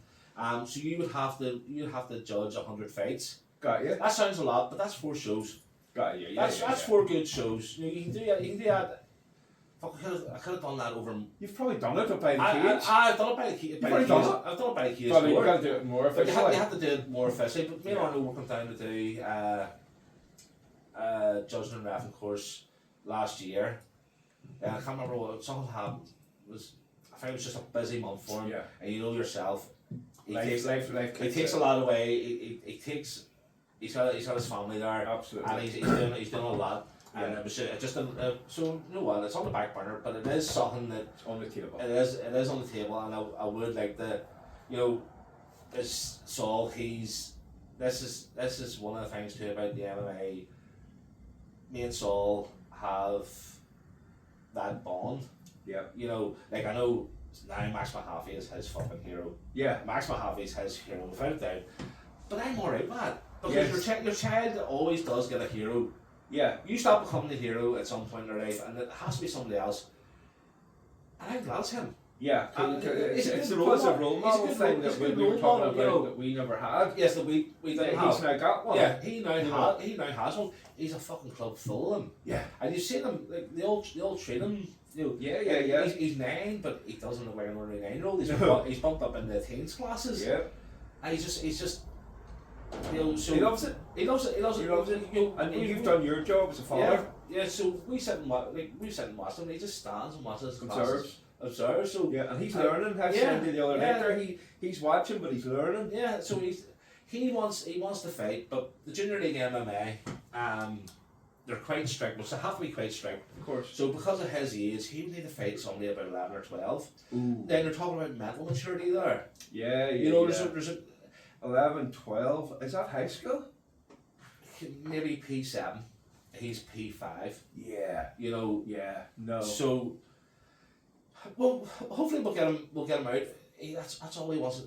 So you would have to judge 100 fights. Got you. That sounds a lot, but that's 4 shows. Got you. That's 4 good shows. You can do that. Fuck, I could have done that over. You've probably done it by the cage. I've done it by the cage. You've done it? I've done it by the cage. But you've got to do it more But officially. you have to do it more officially. But me and Arno working down to do judging and refing course last year. I can't remember what something happened. I think it was just a busy month for him. Yeah. And you know yourself. He Life takes a lot away. He's got his family there. Absolutely. And he's doing a lot. And it was just so you know what, it's on the back burner, but it is something that on the table. It is on the table, and I would like to, as Saul, this is one of the things too about the MMA. Me and Saul have that bond. Yeah. Like I know now Max Mahaffey is his fucking hero. Yeah. Max Mahaffey is his hero without doubt. But I'm alright with that because your child always does get a hero. Yeah. You stop becoming the hero at some point in their life, and it has to be somebody else. And I'm glad it's him. Yeah, it's the positive role model thing that we were talking about that we never had. Yes, that we didn't have. He's now got one. Yeah, he now has one. He's a fucking club full of them. Yeah, and you've seen him. Like they all train him. Yeah. He's 9, but he doesn't look like an ordinary 9-year-old. He's bumped up in the teens classes. Yeah, and he's just. So he loves it. He loves it. And you've done your job as a father. Yeah. So we sit and watch him. And he just stands and watches. Observes. So yeah, and he's learning. How said the other night there, he's watching, but he's learning. Yeah. So he wants to fight, but the junior league MMA, they're quite strict. Which they have to be quite strict. Of course. So because of his age, he would need to fight somebody about 11 or 12. Ooh. Then they're talking about mental maturity there. Yeah. There's a 11, 12, is that high school? Maybe P7, he's P5. Yeah. Yeah, no. So Well, hopefully we'll get him. We'll get him out. That's all he wants.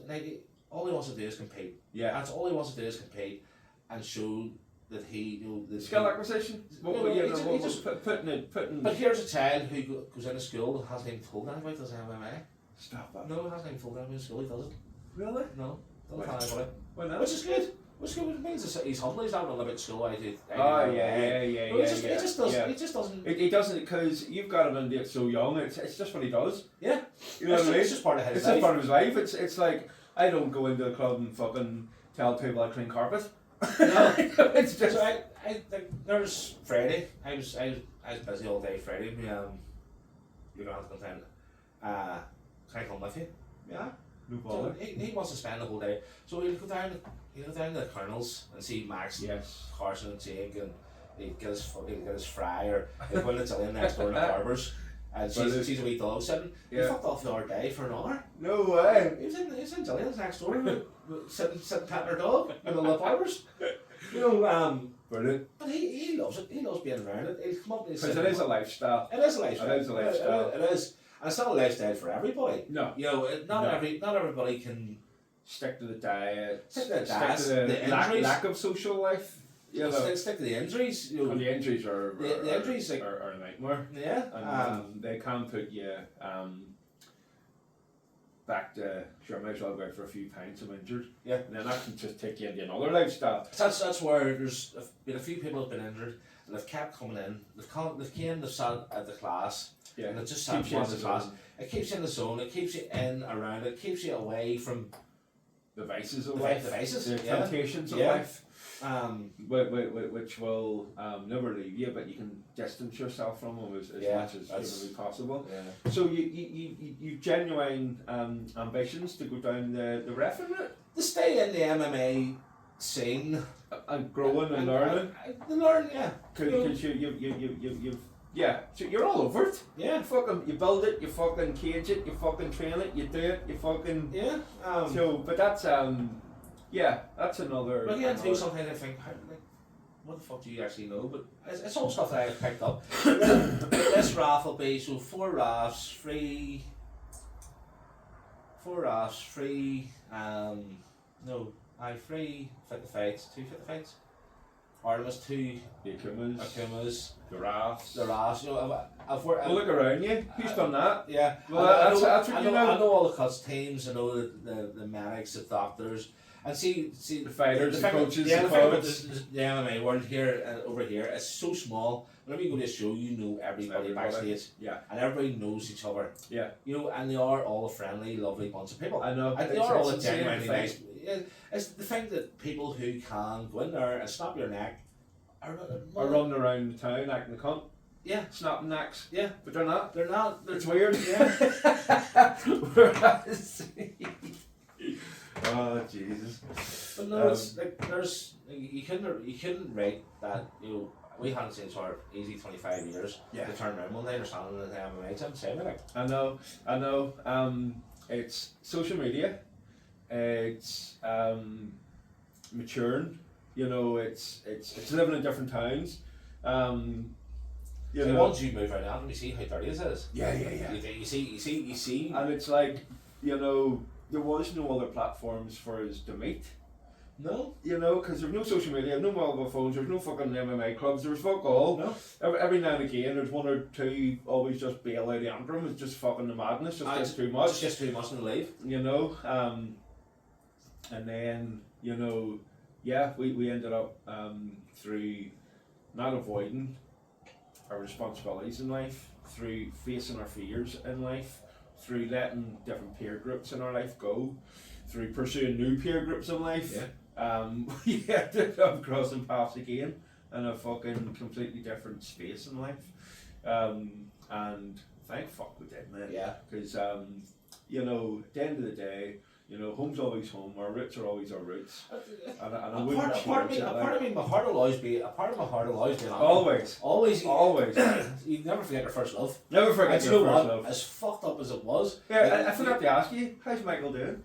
All he wants to do is compete. Yeah. That's all he wants to do is compete, and show that he, that Skill acquisition. Putting. But here's a child who goes into school and hasn't even told anybody does MMA. Stop that. No, he hasn't even told anybody in school he does it. Really? No, Why? doesn't tell anybody. Why not? Which is good. Which is good. It means he's humble. He's not running about school. I do. Oh yeah. He just does. Yeah. He just doesn't. He doesn't, because you've got him into it so young. It's just what he does. Yeah. You know what I mean? It's just part of his It's life. just part of his life. It's like, I don't go into a club and fucking tell people I clean carpet. No. It's just. So I think there's Friday. I was busy all day Friday. You're gonna have to contend. Can I come with you? Yeah. No So bother. he wants to spend the whole day. So he'll go down to the Colonels and see Max, Yes. Carson and Jake, and he'll get his fry, or he'll go in the Jillian next door in the Barbers, and she's a wee dog sitting. He Yeah. fucked off the other day for an hour. No way. He was in Jillian's next door, sitting petting her dog in the Barbers. You know, Brilliant. but he loves it. He loves being around it. He'll come up and he'll Because sit. it is a lifestyle. It is a lifestyle. It is a lifestyle. It is, and it's not a lifestyle for everybody. No. You know, not No. everybody can Stick to the diet. stick to the diet, the the lack, injuries. lack of social life. You know. Stick to the injuries. You know, And the injuries the injuries, like, are a nightmare. yeah. And they can put you back to, sure, I might as well go out for a few pints, I'm injured. Yeah. And then that can just take you into another lifestyle. That's where there's been a few people who've been injured and they've kept coming in. They've sat at the class. Yeah. And they've just sat Keeps you in in the the class. zone. It keeps you in the zone. It keeps you in, around. It keeps you away from The vices of the life. vices. The Yeah. temptations of Yeah. life. Which will never leave you, but you can distance yourself from them as Yeah, much as that's- humanly possible. Yeah. So you genuine ambitions to go down the reffing route To stay in the MMA scene and growing and learning, yeah. because you've yeah, so you're all over it. Yeah. You build it, you fucking cage it, you fucking train it, you do it, you fucking Yeah. so. But that's yeah, that's another. But again, too, sometimes I think, what the fuck do you actually know? But it's all stuff that I've picked up. This raft will be, so 4 rafts, free, free 50 fights, 2 50 fights. Artemis 2 the Akumas, Akumas, the rafts. the rafts. You know, I've worked. Well, look around you. Who's done that? Yeah. Well, I that's what I you know. I know all the cuts teams. I know the medics, the doctors, and see The fighters, the fact that- coaches, yeah, the the fact that clubs. the MMA world here and over here is so small. Whenever you go to a show, you know everybody backstage, Yeah, and everybody knows each other. yeah. You know, and they are all a friendly, lovely bunch of people. I know. And they It's- are all it's insane genuinely to nice. think. Yeah, it's the thing that people who can go in there and snap your neck are Or running around the town acting a cunt, yeah, snapping necks, yeah. but they're not. They're not. It's weird. Yeah. Whereas, oh Jesus. But no, it's like there's you couldn't rate that, you know, we hadn't seen for easy 25 years Yeah. to turn around one day or standing in the MMA gym saying it, like, I know. It's social media. It's maturing. You know, it's living in different towns. You so know, once you move out now, you see how dirty this is. Yeah. You see. And it's like, you know, there was no other platforms for us to meet. No. You know, because there's no social media, no mobile phones, there's no fucking MMA clubs, there's fuck all. No. Every now and again, there's one or two always just bail out the Antrim. It's just fucking the madness, just too much. It's just too much and leave. You know, and then, you know, yeah, we ended up through not avoiding our responsibilities in life, through facing our fears in life, through letting different peer groups in our life go, through pursuing new peer groups in life. Yeah. We ended up crossing paths again in a fucking completely different space in life. And thank fuck we did, man. Yeah. Because, you know, at the end of the day, you know, home's always home, our roots are always our roots. And I wouldn't change it. A part of me, my heart will always be Always. Always. Always. You never forget your first love. Never forget And you your know first what? love. As fucked up as it was. Yeah, I forgot to ask you, how's Michael doing?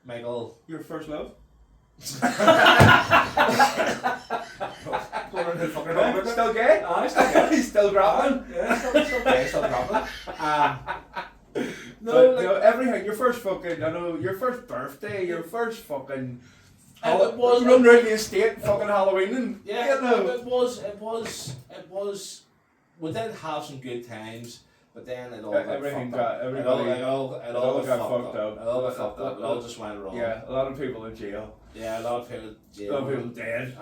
Michael. Your first love? Going around the fucking number. Still gay? Aye, still gay. He's still grappling? Yeah, still gay, still grappling. No, like, everything. Your first fucking, I know, your first birthday, your first fucking. It was run around the estate, fucking Halloween, and yeah, you know. it was. We did have some good times, but then it all got Everything fucked up. got everybody. It all got fucked up. It all got fucked up. It all just went wrong. Yeah, a lot of people in jail. Yeah, a lot of people in jail. A lot of people dead.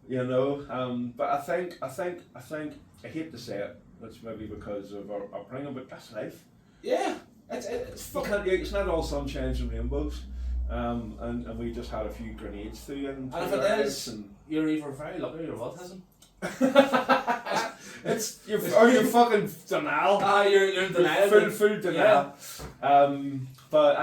You know, but I think I hate to say it. That's maybe because of our upbringing, but that's life. Yeah, it's fucking. It's not all sunshine and rainbows. And we just had a few grenades through and if it is, you're either very lucky or autism. you're fucking denial. You're in denial. Full denial. Yeah. But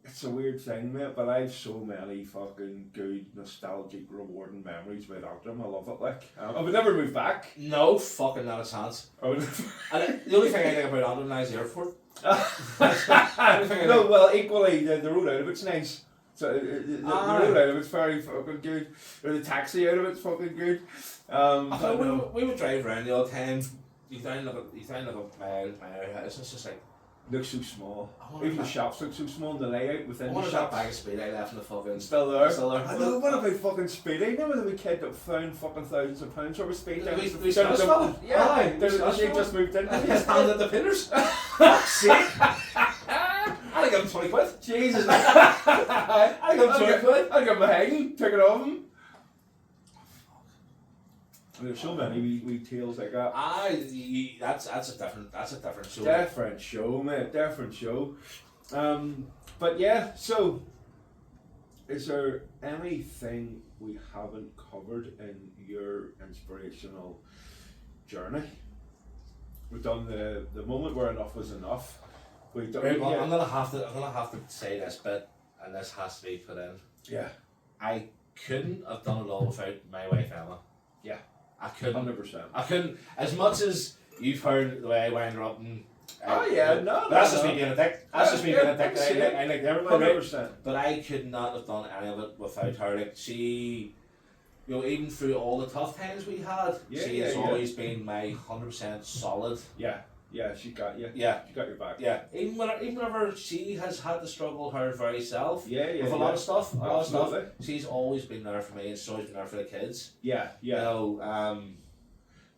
it's a weird thing, mate. But I've so many fucking good, nostalgic, rewarding memories with Outram. I love it. Like I would never move back. No fucking not a chance. And the only thing I think about Outram now is the airport. No, well, equally the road out of it's nice. So the road out of it's very fucking good. Or the taxi out of it's fucking good. We would drive around the old time. You down like a mile house. It's just like looks so small. Even the shops look so small. And the layout within the shops. shop. Bag of speed I left in the fucking still there. I know. What about fucking speeding? Remember the wee kid that found fucking thousands of pounds over speed? We yeah. She just moved in. He just handed at the pinners. Fuck's sake. I give him 20 quid. Jesus. I give him 20 quid. I give him a hang. Took it off him. There's so many wee tales like that. That's a different show. Different show, mate. Different show. But yeah. So, is there anything we haven't covered in your inspirational journey? We've done the moment where enough was enough. We've done. Right, well, I'm gonna have to say this bit, and this has to be put in. Yeah. I couldn't have done it all without my wife Emma. Yeah. I couldn't. 100%. I couldn't. As much as you've heard the way I wind her up and. That's just me being a dick. That's just me being a dick. I like everybody. 100%. But I could not have done any of it without her. Like she, even through all the tough times we had, she has always been my 100% solid. Yeah, she got you. Yeah, she got your back. Yeah, even whenever she has had to struggle her very self. With a lot of stuff. Absolutely. She's always been there for me, and she's always been there for the kids. Yeah. You know,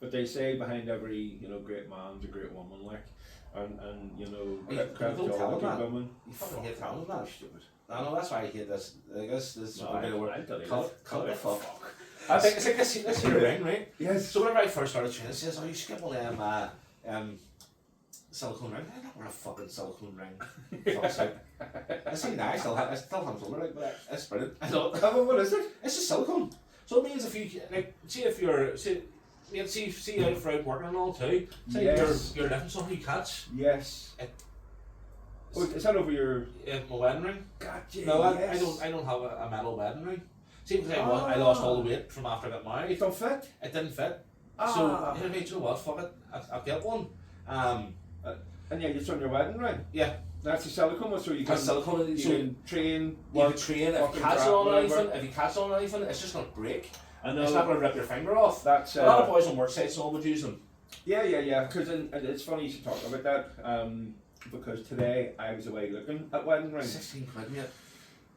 but they say behind every great man's a great woman, like, and credit to all the good women. You fucking hate telling them that. Stupid. I know, that's why I hate this. I guess this is a bit of word. Cut the fuck. I think it's like this here ring, right? Yes. So whenever I first started training, it says, "Oh, you skip all them silicone ring." I don't wear a fucking silicone ring. Fuck's sake. I see now. I still have it on, like, but it's brilliant. I don't. What is it? It's just silicone. So it means if you see out for out working and all too. Say you're lifting something you catch. Yes. Is that over your my wedding ring? Gotcha. No, I don't have a metal wedding ring. See, because I lost all the weight from after I got married. It don't fit? It didn't fit. So you know what? Fuck it. I'll get one. And yeah, it's on your wedding ring. Yeah. That's a silicone, so you can silicone. You can train. You can train. If you catch it on anything, it's just gonna break. I know. It's not gonna rip your finger off. That's a lot of boys on work sites all would use them. Yeah. Because it's funny you should talk about that. Because today I was away looking at wedding rings. 16 quid, mate.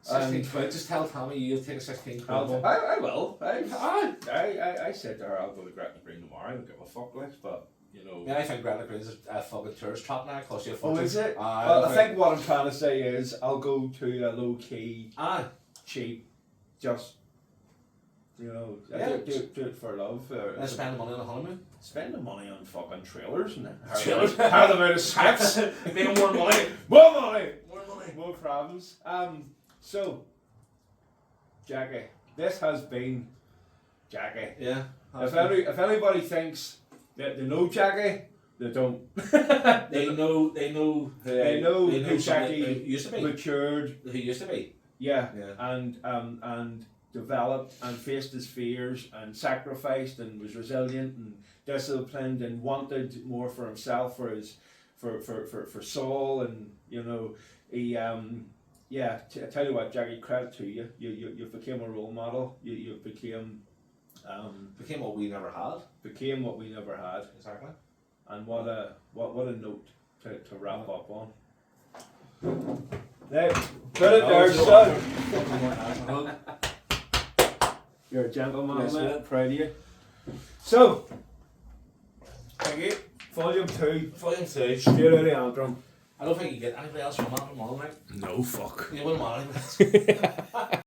16 quid. Just tell Tommy you'll take a 16 quid. I will. I said to her I'll go to Gretna Green tomorrow. I don't give a fuck, like, but. Yeah, I think Gretna Green is a fucking tourist trap now. It costs you a fortune. Oh, is it? I think what I'm trying to say is I'll go to a low key, cheap, just do it for love. And spend the money on a honeymoon. Spend the money on fucking trailers and trailers. How them out of scripts. Make more money. More money. More problems. So, Jackie, this has been Jackie. Yeah. If anybody thinks that they know Jackie, they don't. They know who Jackie used to be. Matured. Who used to be. Yeah. And developed and faced his fears and sacrificed and was resilient and disciplined and wanted more for himself, for Saul, and he I tell you what, Jackie, credit to you. You became a role model. You became what we never had. Became what we never had. Exactly. And what a note to wrap up on. There, put it there, son. You're a gentleman, Yes, man. mate. Proud of you. So, thank you. Volume 2, Volume 2. straight out of Antrim. I don't think you get anybody else from that from all, right? No fuck. You wouldn't want anybody else.